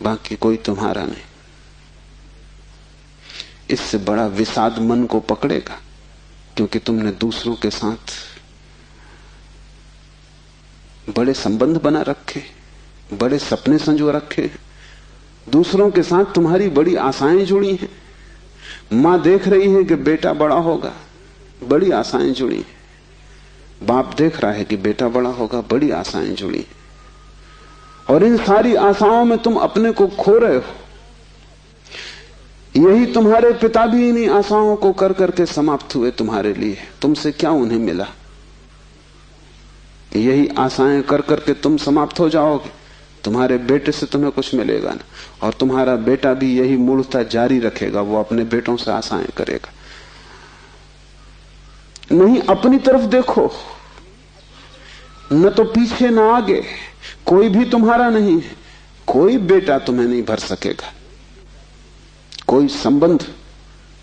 बाकी कोई तुम्हारा नहीं। इससे बड़ा विषाद मन को पकड़ेगा, क्योंकि तुमने दूसरों के साथ बड़े संबंध बना रखे, बड़े सपने संजो रखे। दूसरों के साथ तुम्हारी बड़ी आशाएं जुड़ी हैं। मां देख रही है कि बेटा बड़ा होगा, बड़ी आशाएं जुड़ी हैं। बाप देख रहा है कि बेटा बड़ा होगा, बड़ी आशाएं जुड़ी हैं। और इन सारी आशाओं में तुम अपने को खो रहे हो। यही तुम्हारे पिता भी इन्हीं आशाओं को कर करके समाप्त हुए तुम्हारे लिए। तुमसे क्या उन्हें मिला? यही आशाएं कर करके तुम समाप्त हो जाओगे। तुम्हारे बेटे से तुम्हें कुछ मिलेगा ना, और तुम्हारा बेटा भी यही मूर्खता जारी रखेगा, वो अपने बेटों से आशाएं करेगा। नहीं, अपनी तरफ देखो, न तो पीछे न आगे, कोई भी तुम्हारा नहीं है। कोई बेटा तुम्हें नहीं भर सकेगा, कोई संबंध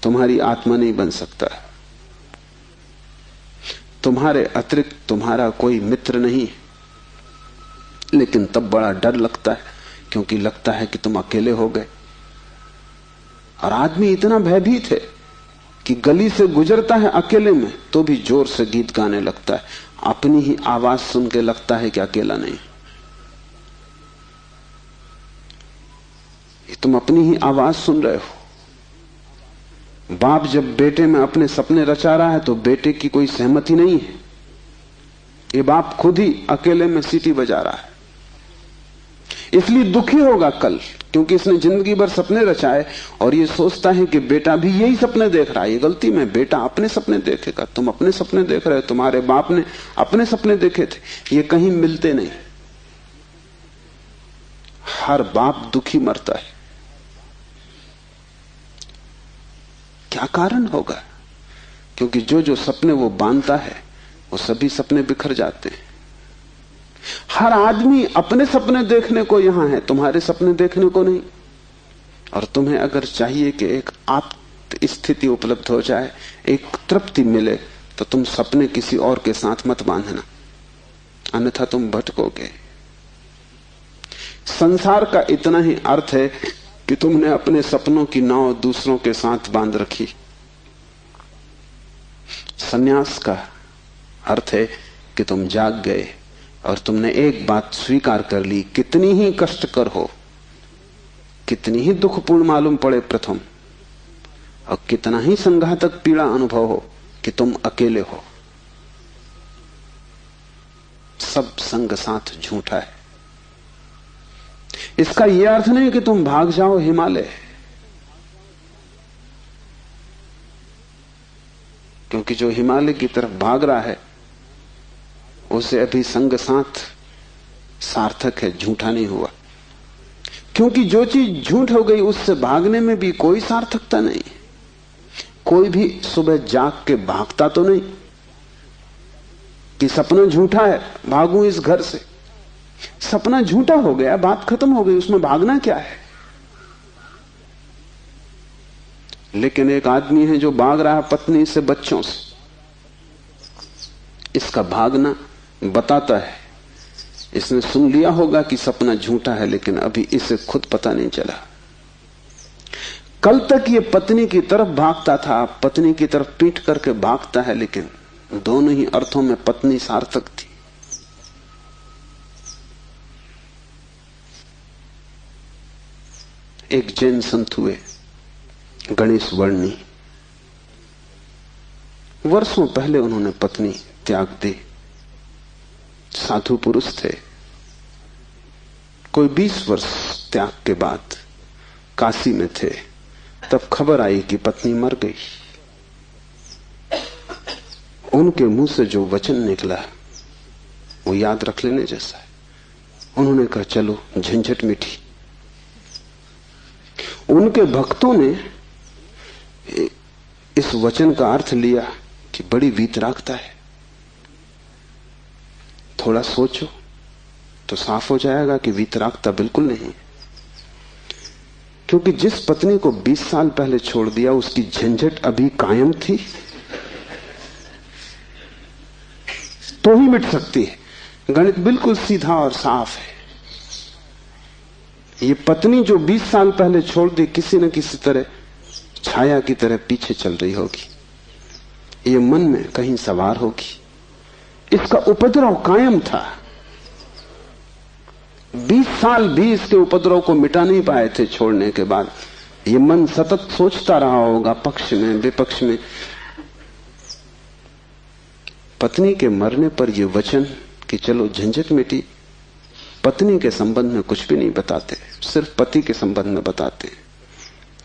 तुम्हारी आत्मा नहीं बन सकता। तुम्हारे अतिरिक्त तुम्हारा कोई मित्र नहीं, लेकिन तब बड़ा डर लगता है, क्योंकि लगता है कि तुम अकेले हो गए। और आदमी इतना भयभीत है कि गली से गुजरता है अकेले में तो भी जोर से गीत गाने लगता है, अपनी ही आवाज सुन के लगता है कि अकेला नहीं। तुम अपनी ही आवाज सुन रहे हो। बाप जब बेटे में अपने सपने रचा रहा है तो बेटे की कोई सहमति नहीं है, ये बाप खुद ही अकेले में सीटी बजा रहा है। इसलिए दुखी होगा कल, क्योंकि इसने जिंदगी भर सपने रचाए और ये सोचता है कि बेटा भी यही सपने देख रहा है। ये गलती में, बेटा अपने सपने देखेगा, तुम अपने सपने देख रहे हो, तुम्हारे बाप ने अपने सपने देखे थे, ये कहीं मिलते नहीं। हर बाप दुखी मरता है। क्या कारण होगा? क्योंकि जो सपने वो बांधता है वो सभी सपने बिखर जाते हैं। हर आदमी अपने सपने देखने को यहां है, तुम्हारे सपने देखने को नहीं। और तुम्हें अगर चाहिए कि एक आत्म स्थिति उपलब्ध हो जाए, एक तृप्ति मिले, तो तुम सपने किसी और के साथ मत बांधना, अन्यथा तुम भटकोगे। संसार का इतना ही अर्थ है कि तुमने अपने सपनों की नाव दूसरों के साथ बांध रखी। संन्यास का अर्थ है कि तुम जाग गए और तुमने एक बात स्वीकार कर ली, कितनी ही कष्टकर हो, कितनी ही दुखपूर्ण मालूम पड़े प्रथम, और कितना ही संघातक पीड़ा अनुभव हो, कि तुम अकेले हो। सब संग साथ झूठा है। इसका यह अर्थ नहीं कि तुम भाग जाओ हिमालय, क्योंकि जो हिमालय की तरफ भाग रहा है उसे अभी संग साथ सार्थक है, झूठा नहीं हुआ। क्योंकि जो चीज झूठ हो गई उससे भागने में भी कोई सार्थकता नहीं। कोई भी सुबह जाग के भागता तो नहीं कि सपना झूठा है, भागूं इस घर से। सपना झूठा हो गया, बात खत्म हो गई, उसमें भागना क्या है। लेकिन एक आदमी है जो भाग रहा है पत्नी से, बच्चों से, इसका भागना बताता है, इसने सुन लिया होगा कि सपना झूठा है, लेकिन अभी इसे खुद पता नहीं चला। कल तक ये पत्नी की तरफ भागता था, पत्नी की तरफ पीठ करके भागता है, लेकिन दोनों ही अर्थों में पत्नी सार्थक थी। एक जैन संत हुए, गणेश वर्णी। वर्षों पहले उन्होंने पत्नी त्याग दी। साधु पुरुष थे। कोई 20 वर्ष त्याग के बाद काशी में थे, तब खबर आई कि पत्नी मर गई। उनके मुंह से जो वचन निकला वो याद रख लेने जैसा है। उन्होंने कहा, चलो झंझट मिटी। उनके भक्तों ने इस वचन का अर्थ लिया कि बड़ी वीतरागता है। थोड़ा सोचो तो साफ हो जाएगा कि वीतरागता बिल्कुल नहीं, क्योंकि जिस पत्नी को 20 साल पहले छोड़ दिया उसकी झंझट अभी कायम थी तो ही मिट सकती है। गणित बिल्कुल सीधा और साफ है। ये पत्नी जो 20 साल पहले छोड़ दी, किसी न किसी तरह छाया की तरह पीछे चल रही होगी, ये मन में कहीं सवार होगी। इसका उपद्रव कायम था। 20 साल भी इसके उपद्रव को मिटा नहीं पाए थे छोड़ने के बाद। ये मन सतत सोचता रहा होगा, पक्ष में विपक्ष में। पत्नी के मरने पर यह वचन कि चलो झंझट मिटी, पत्नी के संबंध में कुछ भी नहीं बताते, सिर्फ पति के संबंध में बताते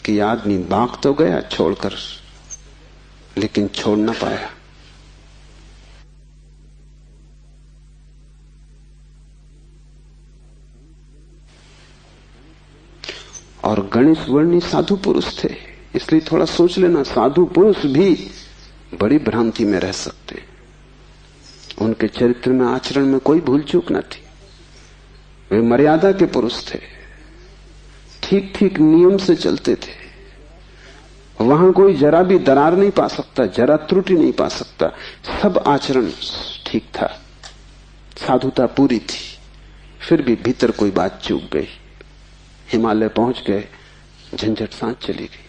कि आदमी भाग तो गया छोड़कर, लेकिन छोड़ ना पाया। और गणेश वर्णी साधु पुरुष थे, इसलिए थोड़ा सोच लेना, साधु पुरुष भी बड़ी भ्रांति में रह सकते। उनके चरित्र में, आचरण में कोई भूल चूक न थी। वे मर्यादा के पुरुष थे, ठीक ठीक नियम से चलते थे। वहां कोई जरा भी दरार नहीं पा सकता, जरा त्रुटि नहीं पा सकता। सब आचरण ठीक था, साधुता पूरी थी। फिर भी भीतर कोई बात चूक गई। हिमालय पहुंच गए, झंझट सांस चली गई।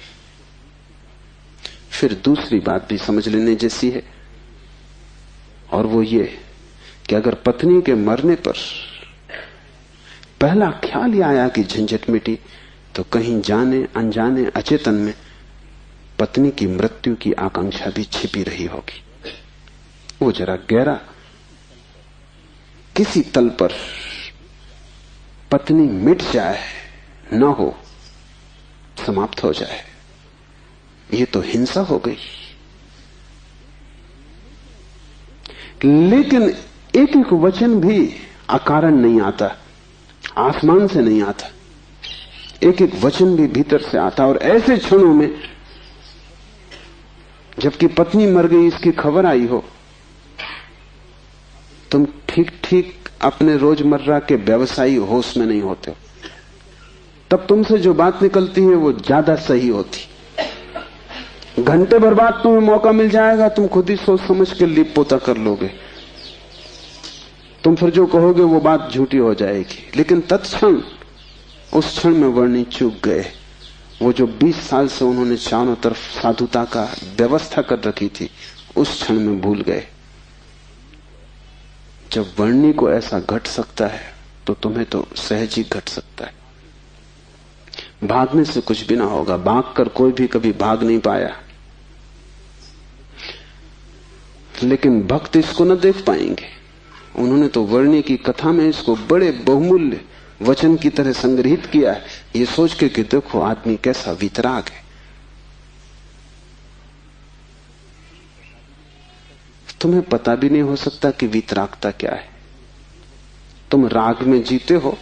फिर दूसरी बात भी समझ लेने जैसी है, और वो ये कि अगर पत्नी के मरने पर पहला ख्याल ही आया कि झंझट मिटी, तो कहीं जाने अनजाने अचेतन में पत्नी की मृत्यु की आकांक्षा भी छिपी रही होगी। वो जरा गहरा किसी तल पर पत्नी मिट जाए, न हो, समाप्त हो जाए, ये तो हिंसा हो गई। लेकिन एक एक वचन भी अकारण नहीं आता, आसमान से नहीं आता, एक एक वचन भी भीतर से आता। और ऐसे क्षणों में जबकि पत्नी मर गई इसकी खबर आई हो, तुम ठीक ठीक अपने रोजमर्रा के व्यवसायी होश में नहीं होते हो, तब तुमसे जो बात निकलती है वो ज्यादा सही होती। घंटे भर बाद तुम्हें मौका मिल जाएगा, तुम खुद ही सोच समझ के लीप पोता कर लोगे, तुम फिर जो कहोगे वो बात झूठी हो जाएगी। लेकिन तत्क्षण उस क्षण में वर्णी चूक गए। वो जो 20 साल से उन्होंने चारों तरफ साधुता का व्यवस्था कर रखी थी, उस क्षण में भूल गए। जब वर्णी को ऐसा घट सकता है तो तुम्हें तो सहज ही घट सकता है। भागने से कुछ भी ना होगा, भागकर कोई भी कभी भाग नहीं पाया। लेकिन भक्त इसको न देख पाएंगे। उन्होंने तो वर्णी की कथा में इसको बड़े बहुमूल्य वचन की तरह संग्रहित किया है, ये सोच के कि देखो आदमी कैसा वीतराग है। तुम्हें पता भी नहीं हो सकता कि वीतरागता क्या है। तुम राग में जीते हो,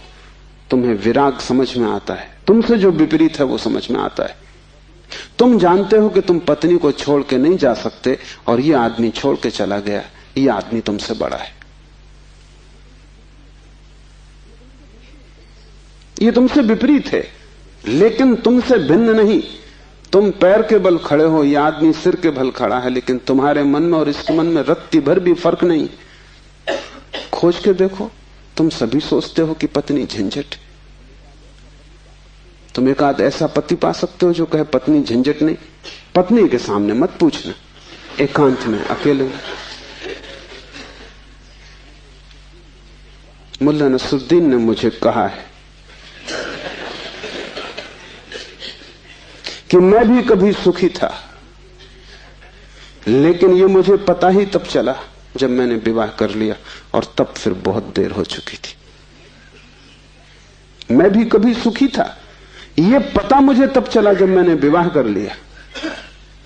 तुम्हें विराग समझ में आता है, तुमसे जो विपरीत है वो समझ में आता है। तुम जानते हो कि तुम पत्नी को छोड़ के नहीं जा सकते, और ये आदमी छोड़ के चला गया, ये आदमी तुमसे बड़ा है, ये तुमसे विपरीत है, लेकिन तुमसे भिन्न नहीं। तुम पैर के बल खड़े हो, यह आदमी सिर के बल खड़ा है, लेकिन तुम्हारे मन में और इसके मन में रत्ती भर भी फर्क नहीं। खोज के देखो, तुम सभी सोचते हो कि पत्नी झंझट। तुम एक आध ऐसा पति पा सकते हो जो कहे पत्नी झंझट नहीं। पत्नी के सामने मत पूछना, एकांत में अकेले। मुल्ला नसरुद्दीन ने मुझे कहा है कि मैं भी कभी सुखी था, लेकिन ये मुझे पता ही तब चला जब मैंने विवाह कर लिया, और तब फिर बहुत देर हो चुकी थी। मैं भी कभी सुखी था, ये पता मुझे तब चला जब मैंने विवाह कर लिया,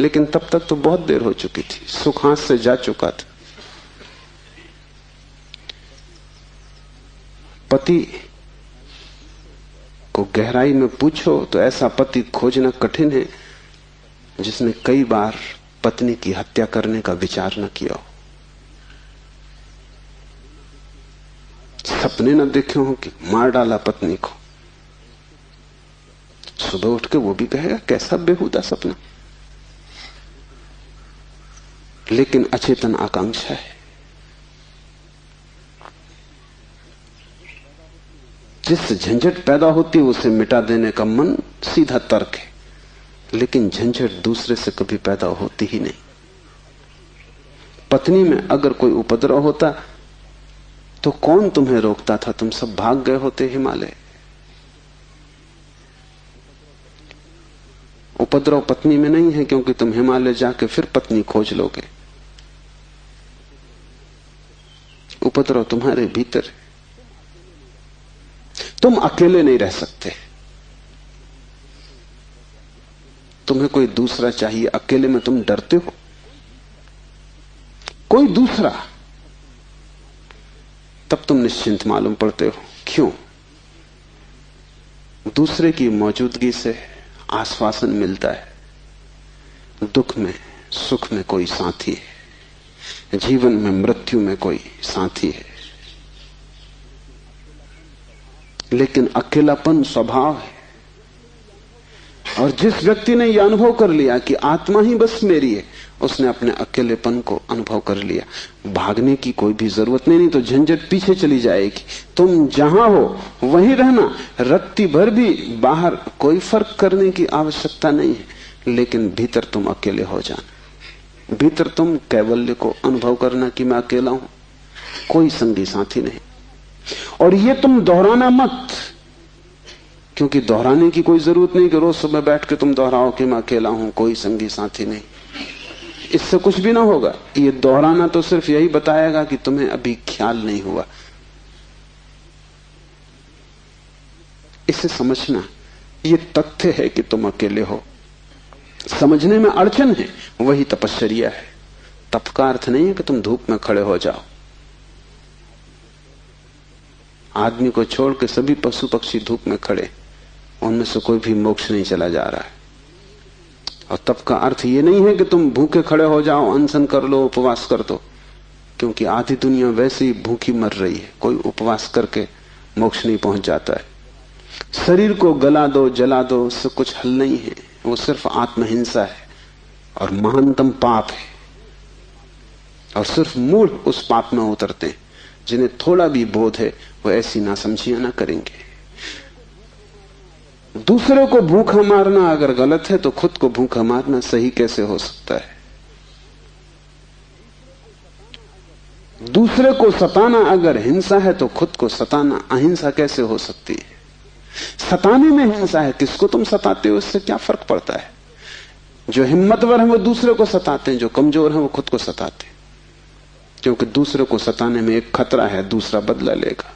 लेकिन तब तक तो बहुत देर हो चुकी थी, सुख हाथ से जा चुका था। पति को गहराई में पूछो तो ऐसा पति खोजना कठिन है जिसने कई बार पत्नी की हत्या करने का विचार न किया हो, सपने न देखे हो कि मार डाला पत्नी को। सुबह उठ के वो भी कहेगा कैसा बेहुदा सपना, लेकिन अचेतन आकांक्षा है। जिससे झंझट पैदा होती है उसे मिटा देने का मन सीधा तर्क है, लेकिन झंझट दूसरे से कभी पैदा होती ही नहीं। पत्नी में अगर कोई उपद्रव होता तो कौन तुम्हें रोकता था, तुम सब भाग गए होते हिमालय। उपद्रव पत्नी में नहीं है, क्योंकि तुम हिमालय जाके फिर पत्नी खोज लोगे। उपद्रव तुम्हारे भीतर है। तुम अकेले नहीं रह सकते, तुम्हें कोई दूसरा चाहिए। अकेले में तुम डरते हो, कोई दूसरा, तब तुम निश्चिंत मालूम पड़ते हो। क्यों? दूसरे की मौजूदगी से आश्वासन मिलता है। दुख में सुख में कोई साथी है, जीवन में मृत्यु में कोई साथी है। लेकिन अकेलापन स्वभाव है, और जिस व्यक्ति ने यह अनुभव कर लिया कि आत्मा ही बस मेरी है, उसने अपने अकेलेपन को अनुभव कर लिया। भागने की कोई भी जरूरत नहीं तो झंझट पीछे चली जाएगी। तुम जहां हो वहीं रहना, रत्ती भर भी बाहर कोई फर्क करने की आवश्यकता नहीं है। लेकिन भीतर तुम अकेले हो जाना। भीतर तुम कैवल्य को अनुभव करना कि मैं अकेला हूं, कोई संगी साथी नहीं। और ये तुम दोहराना मत, क्योंकि दोहराने की कोई जरूरत नहीं कि रोज सुबह बैठ के तुम दोहराओ कि मैं अकेला हूं, कोई संगी साथी नहीं। इससे कुछ भी ना होगा। ये दोहराना तो सिर्फ यही बताएगा कि तुम्हें अभी ख्याल नहीं हुआ। इसे समझना, ये तथ्य है कि तुम अकेले हो। समझने में अड़चन है, वही तपश्चर्या है। तप का अर्थ नहीं है कि तुम धूप में खड़े हो जाओ। आदमी को छोड़ के सभी पशु पक्षी धूप में खड़े, उनमें से कोई भी मोक्ष नहीं चला जा रहा है। और तप का अर्थ ये नहीं है कि तुम भूखे खड़े हो जाओ, अनशन कर लो, उपवास कर दो, क्योंकि आधी दुनिया वैसे ही भूखी मर रही है। कोई उपवास करके मोक्ष नहीं पहुंच जाता है। शरीर को गला दो, जला दो, उससे कुछ हल नहीं है। वो सिर्फ आत्महिंसा है और महानतम पाप है। और सिर्फ मूढ़ उस पाप में उतरते हैं। जिन्हें थोड़ा भी बोध है वो ऐसी नासमझियां ना करेंगे। दूसरे को भूखा मारना अगर गलत है तो खुद को भूखा मारना सही कैसे हो सकता है? दूसरे को सताना अगर हिंसा है तो खुद को सताना अहिंसा कैसे हो सकती है? सताने में हिंसा है, किसको तुम सताते हो इससे क्या फर्क पड़ता है? जो हिम्मतवर है वो दूसरे को सताते हैं, जो कमजोर है वो खुद को सताते हैं। क्योंकि दूसरे को सताने में एक खतरा है, दूसरा बदला लेगा।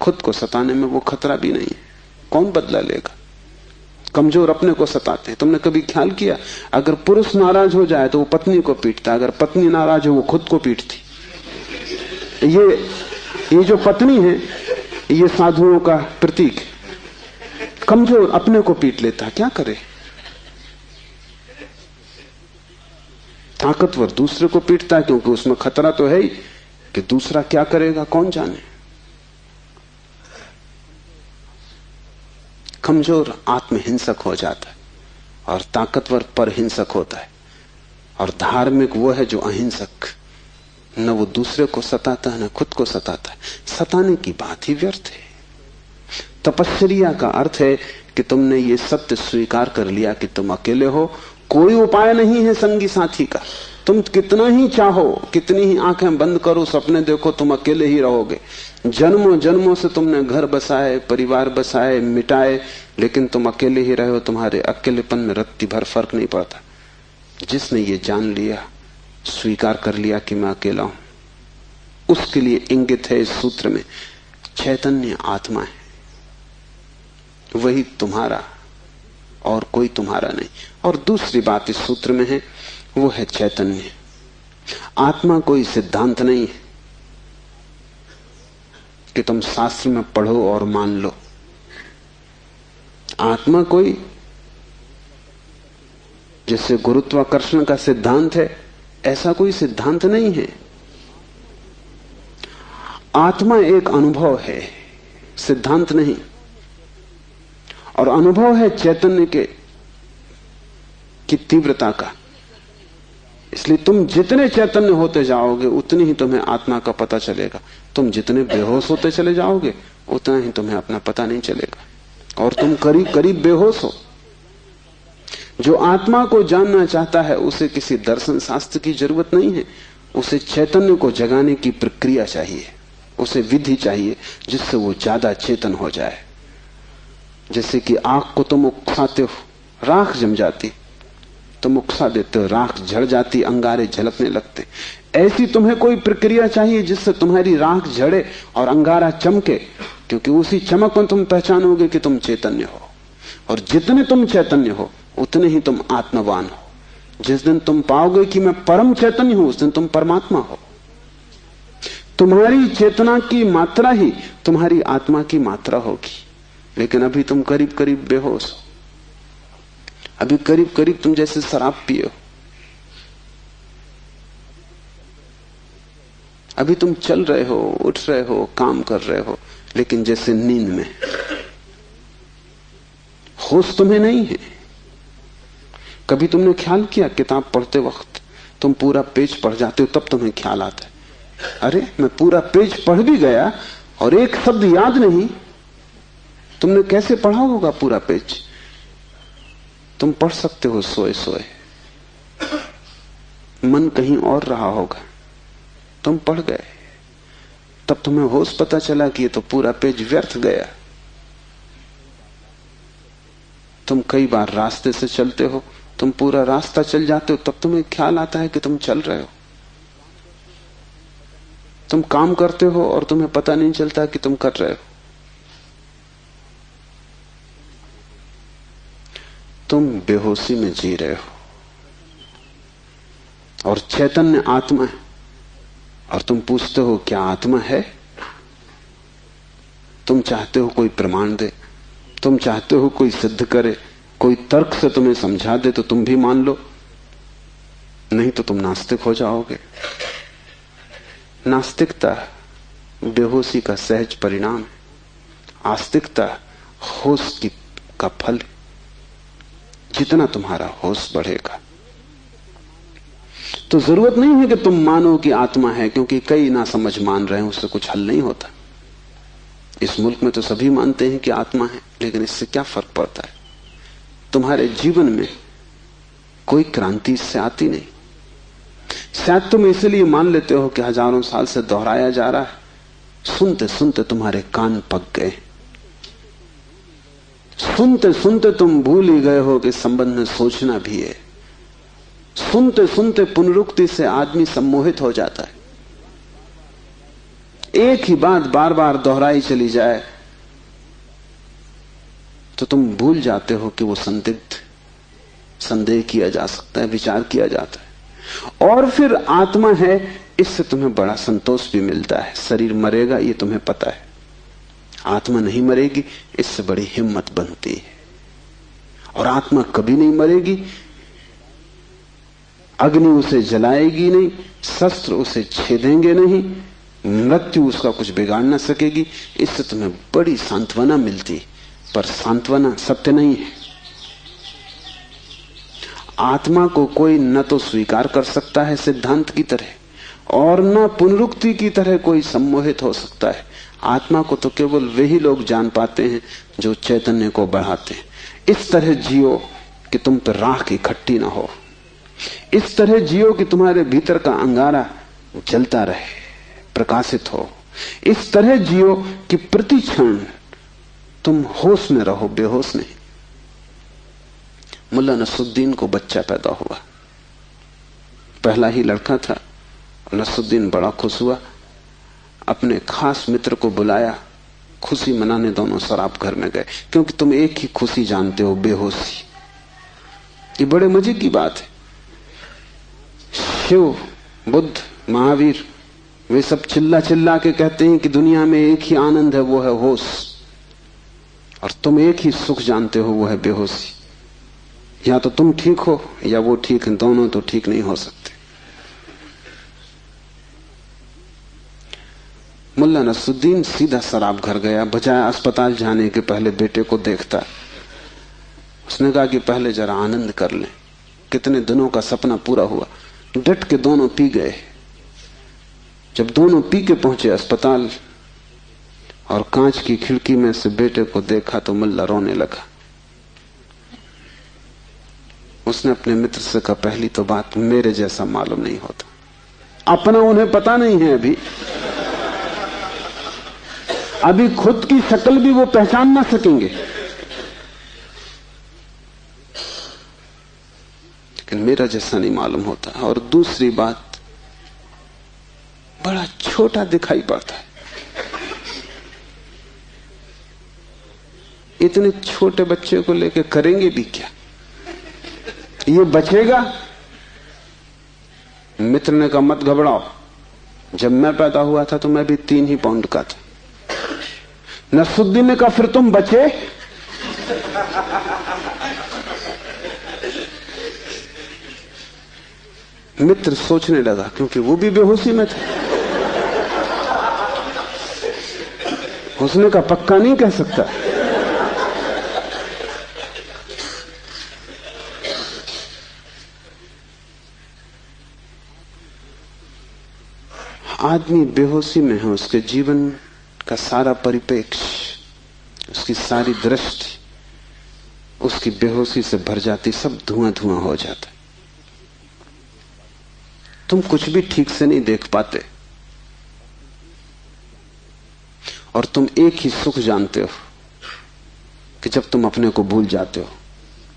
खुद को सताने में वो खतरा भी नहीं है, कौन बदला लेगा? कमजोर अपने को सताते हैं। तुमने कभी ख्याल किया, अगर पुरुष नाराज हो जाए तो वो पत्नी को पीटता, अगर पत्नी नाराज हो वो खुद को पीटती। ये जो पत्नी है ये साधुओं का प्रतीक है। कमजोर अपने को पीट लेता, क्या करे? ताकतवर दूसरे को पीटता है, क्योंकि उसमें खतरा तो है ही कि दूसरा क्या करेगा कौन जाने। कमजोर आत्महिंसक हो जाता है और ताकतवर परहिंसक होता है। और धार्मिक वो है जो अहिंसक, न वो दूसरे को सताता है न खुद को सताता है। सताने की बात ही व्यर्थ है। तपश्चर्या का अर्थ है कि तुमने ये सत्य स्वीकार कर लिया कि तुम अकेले हो, कोई उपाय नहीं है संगी साथी का। तुम कितना ही चाहो, कितनी ही आंखें बंद करो, सपने देखो, तुम अकेले ही रहोगे। जन्मों जन्मों से तुमने घर बसाए, परिवार बसाए, मिटाए, लेकिन तुम अकेले ही रहे हो। तुम्हारे अकेलेपन में रत्ती भर फर्क नहीं पड़ता। जिसने ये जान लिया, स्वीकार कर लिया कि मैं अकेला हूं, उसके लिए इंगित है इस सूत्र में चैतन्य आत्मा है, वही तुम्हारा और कोई तुम्हारा नहीं। और दूसरी बात इस सूत्र में है, वो है चैतन्य। आत्मा कोई सिद्धांत नहीं है कि तुम शास्त्र में पढ़ो और मान लो। आत्मा कोई जैसे गुरुत्वाकर्षण का सिद्धांत है, ऐसा कोई सिद्धांत नहीं है। आत्मा एक अनुभव है, सिद्धांत नहीं। और अनुभव है चैतन्य की तीव्रता का। इसलिए तुम जितने चैतन्य होते जाओगे उतनी ही तुम्हें आत्मा का पता चलेगा। तुम जितने बेहोश होते चले जाओगे उतना ही तुम्हें अपना पता नहीं चलेगा, और तुम करीब करीब बेहोश हो। जो आत्मा को जानना चाहता है उसे किसी दर्शन शास्त्र की जरूरत नहीं है, उसे चैतन्य को जगाने की प्रक्रिया चाहिए, उसे विधि चाहिए जिससे वो ज्यादा चेतन हो जाए। जैसे कि आग को तुम उकसाते हो, राख जम जाती, तुम उकसा देते हो, राख झड़ जाती, अंगारे झलकने लगते। ऐसी तुम्हें कोई प्रक्रिया चाहिए जिससे तुम्हारी राख झड़े और अंगारा चमके, क्योंकि उसी चमक में तुम पहचानोगे कि तुम चैतन्य हो। और जितने तुम चैतन्य हो उतने ही तुम आत्मवान हो। जिस दिन तुम पाओगे कि मैं परम चैतन्य हूं, उस दिन तुम परमात्मा हो। तुम्हारी चेतना की मात्रा ही तुम्हारी आत्मा की मात्रा होगी। लेकिन अभी तुम करीब करीब बेहोश हो, अभी करीब करीब तुम जैसे शराब पिए हो। अभी तुम चल रहे हो, उठ रहे हो, काम कर रहे हो, लेकिन जैसे नींद में। होश तुम्हें नहीं है। कभी तुमने ख्याल किया, किताब पढ़ते वक्त तुम पूरा पेज पढ़ जाते हो, तब तुम्हें ख्याल आता है, अरे मैं पूरा पेज पढ़ भी गया और एक शब्द याद नहीं। तुमने कैसे पढ़ा होगा पूरा पेज? तुम पढ़ सकते हो सोए सोए, मन कहीं और रहा होगा, तुम पढ़ गए, तब तुम्हें होश पता चला कि ये तो पूरा पेज व्यर्थ गया। तुम कई बार रास्ते से चलते हो, तुम पूरा रास्ता चल जाते हो, तब तुम्हें ख्याल आता है कि तुम चल रहे हो। तुम काम करते हो और तुम्हें पता नहीं चलता कि तुम कर रहे हो। तुम बेहोशी में जी रहे हो और चैतन्य आत्मा है, और तुम पूछते हो क्या आत्मा है? तुम चाहते हो कोई प्रमाण दे, तुम चाहते हो कोई सिद्ध करे, कोई तर्क से तुम्हें समझा दे तो तुम भी मान लो, नहीं तो तुम नास्तिक हो जाओगे। नास्तिकता बेहोशी का सहज परिणाम है, आस्तिकता होश का फल। जितना तुम्हारा होश बढ़ेगा, तो जरूरत नहीं है कि तुम मानो कि आत्मा है, क्योंकि कई ना समझ मान रहे हैं, उससे कुछ हल नहीं होता। इस मुल्क में तो सभी मानते हैं कि आत्मा है, लेकिन इससे क्या फर्क पड़ता है? तुम्हारे जीवन में कोई क्रांति इससे आती नहीं। शायद तुम इसलिए मान लेते हो कि हजारों साल से दोहराया जा रहा है, सुनते सुनते तुम्हारे कान पक गए, सुनते सुनते तुम भूल ही गए हो कि संबंध में सोचना भी है। सुनते सुनते पुनरुक्ति से आदमी सम्मोहित हो जाता है। एक ही बात बार बार दोहराई चली जाए तो तुम भूल जाते हो कि वो संदिग्ध, संदेह किया जा सकता है, विचार किया जाता है। और फिर आत्मा है, इससे तुम्हें बड़ा संतोष भी मिलता है। शरीर मरेगा ये तुम्हें पता है, आत्मा नहीं मरेगी, इससे बड़ी हिम्मत बनती है। और आत्मा कभी नहीं मरेगी, अग्नि उसे जलाएगी नहीं, शस्त्र उसे छेदेंगे नहीं, मृत्यु उसका कुछ बिगाड़ ना सकेगी। इससे तुम्हें बड़ी सांत्वना मिलती, पर सांत्वना सत्य नहीं है। आत्मा को कोई न तो स्वीकार कर सकता है सिद्धांत की तरह, और न पुनरुक्ति की तरह कोई सम्मोहित हो सकता है। आत्मा को तो केवल वही लोग जान पाते हैं जो चैतन्य को बढ़ाते हैं। इस तरह जियो कि तुम पर राख इकट्ठी ना हो, इस तरह जियो कि तुम्हारे भीतर का अंगारा जलता रहे, प्रकाशित हो। इस तरह जियो कि प्रति क्षण तुम होश में रहो, बेहोश नहीं। मुल्ला नसरुद्दीन को बच्चा पैदा हुआ, पहला ही लड़का था। नसरुद्दीन बड़ा खुश हुआ, अपने खास मित्र को बुलाया, खुशी मनाने दोनों शराब घर में गए। क्योंकि तुम एक ही खुशी जानते हो, बेहोशी। ये बड़े मजे की बात है। शिव, बुद्ध, महावीर, वे सब चिल्ला चिल्ला के कहते हैं कि दुनिया में एक ही आनंद है, वो है होश। और तुम एक ही सुख जानते हो, वो है बेहोशी। या तो तुम ठीक हो या वो ठीक है, दोनों तो ठीक नहीं हो सकते। मुल्ला नसरुद्दीन सीधा शराब घर गया, बजाय अस्पताल जाने के पहले बेटे को देखता। उसने कहा कि पहले जरा आनंद कर लें। कितने दिनों का सपना पूरा हुआ। डट के दोनों पी गए। जब दोनों पी के पहुंचे अस्पताल और कांच की खिड़की में से बेटे को देखा तो मुल्ला रोने लगा। उसने अपने मित्र से कहा, पहली तो बात मेरे जैसा मालूम नहीं होता। अपना उन्हें पता नहीं है, अभी खुद की शक्ल भी वो पहचान ना सकेंगे। लेकिन मेरा जैसा नहीं मालूम होता। और दूसरी बात, बड़ा छोटा दिखाई पड़ता है। इतने छोटे बच्चे को लेकर करेंगे भी क्या? ये बचेगा? मित्र ने कहा, मत घबराओ, जब मैं पैदा हुआ था तो मैं भी 3 ही पाउंड का था। नसरुद्दीन ने कहा, फिर तुम बचे? मित्र सोचने लगा, क्योंकि वो भी बेहोशी में था। उसने कहा, पक्का नहीं कह सकता। आदमी बेहोशी में है, उसके जीवन का सारा परिप्रेक्ष्य, उसकी सारी दृष्टि उसकी बेहोशी से भर जाती, सब धुआं धुआं हो जाता। तुम कुछ भी ठीक से नहीं देख पाते और तुम एक ही सुख जानते हो कि जब तुम अपने को भूल जाते हो,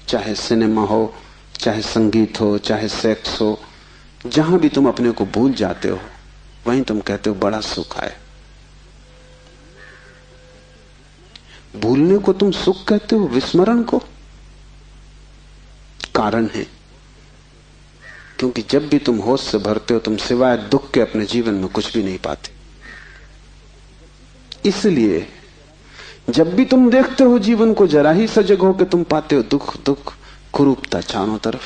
चाहे सिनेमा हो, चाहे संगीत हो, चाहे सेक्स हो, जहां भी तुम अपने को भूल जाते हो वहीं तुम कहते हो बड़ा सुख आया। भूलने को तुम सुख कहते हो, विस्मरण को? कारण है क्योंकि जब भी तुम होश से भरते हो तुम सिवाय दुख के अपने जीवन में कुछ भी नहीं पाते। इसलिए जब भी तुम देखते हो जीवन को, जरा ही सजग हो के तुम पाते हो दुख दुख, कुरूपता चारों तरफ।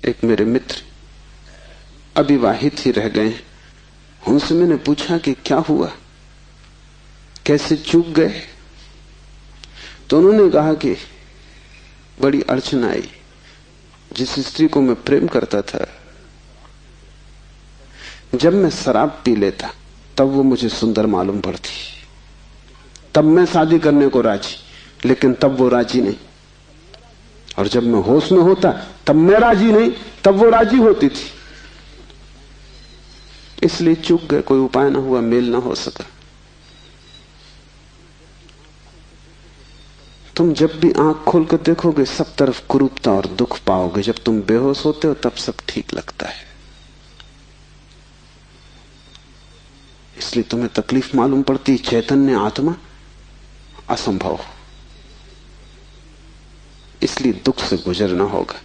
एक मेरे मित्र अविवाहित ही रह गए, उनसे मैंने पूछा कि क्या हुआ, कैसे चूक गए? तो उन्होंने कहा कि बड़ी अड़चन आई। जिस स्त्री को मैं प्रेम करता था, जब मैं शराब पी लेता तब वो मुझे सुंदर मालूम पड़ती, तब मैं शादी करने को राजी, लेकिन तब वो राजी नहीं। और जब मैं होश में होता तब मैं राजी नहीं, तब वो राजी होती थी। इसलिए चूक गए, कोई उपाय ना हुआ, मेल ना हो सका। तुम जब भी आंख खोलकर देखोगे सब तरफ कुरूपता और दुख पाओगे। जब तुम बेहोश होते हो तब सब ठीक लगता है। इसलिए तुम्हें तकलीफ मालूम पड़ती, चैतन्य आत्मा असंभव। इसलिए दुख से गुजरना होगा।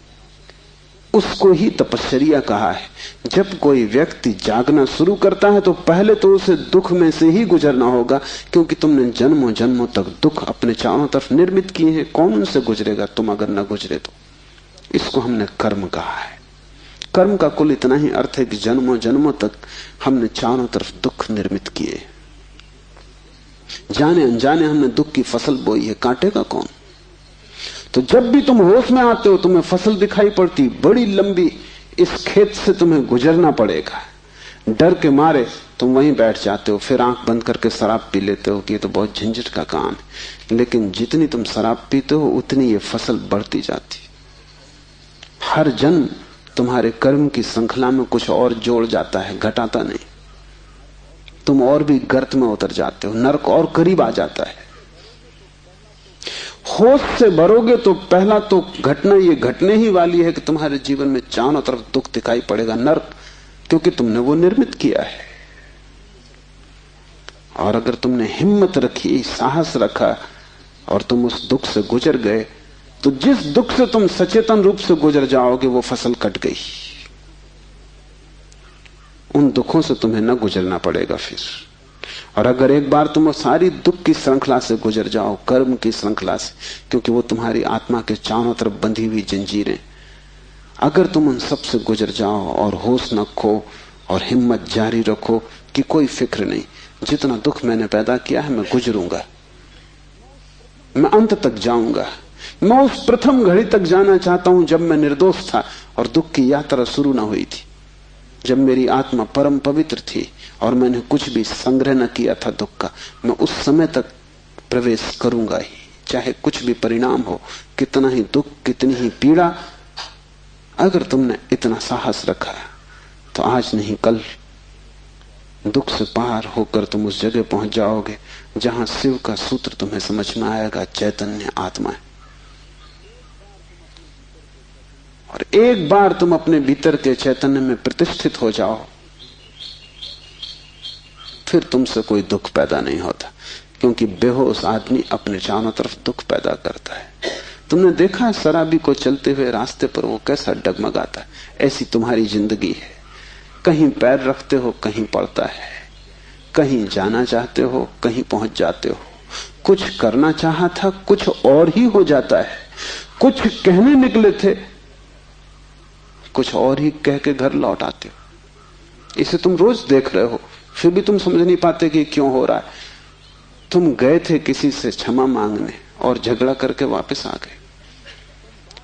उसको ही तपश्चर्या कहा है। जब कोई व्यक्ति जागना शुरू करता है तो पहले तो उसे दुख में से ही गुजरना होगा, क्योंकि तुमने जन्मों जन्मों तक दुख अपने चारों तरफ निर्मित किए हैं। कौन उनसे गुजरेगा तुम अगर न गुजरे तो? इसको हमने कर्म कहा है। कर्म का कुल इतना ही अर्थ है कि जन्मों जन्मों तक हमने चारों तरफ दुख निर्मित किए, जाने अनजाने हमने दुख की फसल बोई है, काटेगा कौन? तो जब भी तुम होश में आते हो तुम्हें फसल दिखाई पड़ती, बड़ी लंबी, इस खेत से तुम्हें गुजरना पड़ेगा। डर के मारे तुम वहीं बैठ जाते हो, फिर आंख बंद करके शराब पी लेते हो कि ये तो बहुत झंझट का काम है। लेकिन जितनी तुम शराब पीते हो उतनी ये फसल बढ़ती जाती। हर जन्म तुम्हारे कर्म की श्रृंखला में कुछ और जोड़ जाता है, घटाता नहीं। तुम और भी गर्त में उतर जाते हो, नरक और करीब आ जाता है। होश से भरोगे तो पहला तो घटना ये घटने ही वाली है कि तुम्हारे जीवन में चारों तरफ दुख दिखाई पड़ेगा, नरक, क्योंकि तुमने वो निर्मित किया है। और अगर तुमने हिम्मत रखी, साहस रखा और तुम उस दुख से गुजर गए, तो जिस दुख से तुम सचेतन रूप से गुजर जाओगे वो फसल कट गई। उन दुखों से तुम्हें न गुजरना पड़ेगा फिर। और अगर एक बार तुम सारी दुख की श्रृंखला से गुजर जाओ, कर्म की श्रृंखला से, क्योंकि वो तुम्हारी आत्मा के चारों तरफ बंधी हुई जंजीरें, अगर तुम उन सब से गुजर जाओ और होश न खो और हिम्मत जारी रखो कि कोई फिक्र नहीं, जितना दुख मैंने पैदा किया है मैं गुजरूंगा, मैं अंत तक जाऊंगा। मैं उस प्रथम घड़ी तक जाना चाहता हूं जब मैं निर्दोष था और दुख की यात्रा शुरू ना हुई थी, जब मेरी आत्मा परम पवित्र थी और मैंने कुछ भी संग्रह न किया था दुख का। मैं उस समय तक प्रवेश करूंगा ही, चाहे कुछ भी परिणाम हो, कितना ही दुख, कितनी ही पीड़ा। अगर तुमने इतना साहस रखा तो आज नहीं कल दुख से पार होकर तुम उस जगह पहुंच जाओगे जहां शिव का सूत्र तुम्हें समझ में आएगा, चैतन्य आत्मा है। और एक बार तुम अपने भीतर के चैतन्य में प्रतिष्ठित हो जाओ, फिर तुमसे कोई दुख पैदा नहीं होता, क्योंकि बेहोश आदमी अपने चारों तरफ दुख पैदा करता है। तुमने देखा है शराबी को चलते हुए रास्ते पर वो कैसा डगमगाता है? ऐसी तुम्हारी जिंदगी है। कहीं पैर रखते हो, कहीं पड़ता है, कहीं जाना चाहते हो, कहीं पहुंच जाते हो। कुछ करना चाहा था, कुछ और ही हो जाता है। कुछ कहने निकले थे, कुछ और ही कह के घर लौट आते हो। इसे तुम रोज देख रहे हो, फिर भी तुम समझ नहीं पाते कि क्यों हो रहा है। तुम गए थे किसी से क्षमा मांगने और झगड़ा करके वापस आ गए।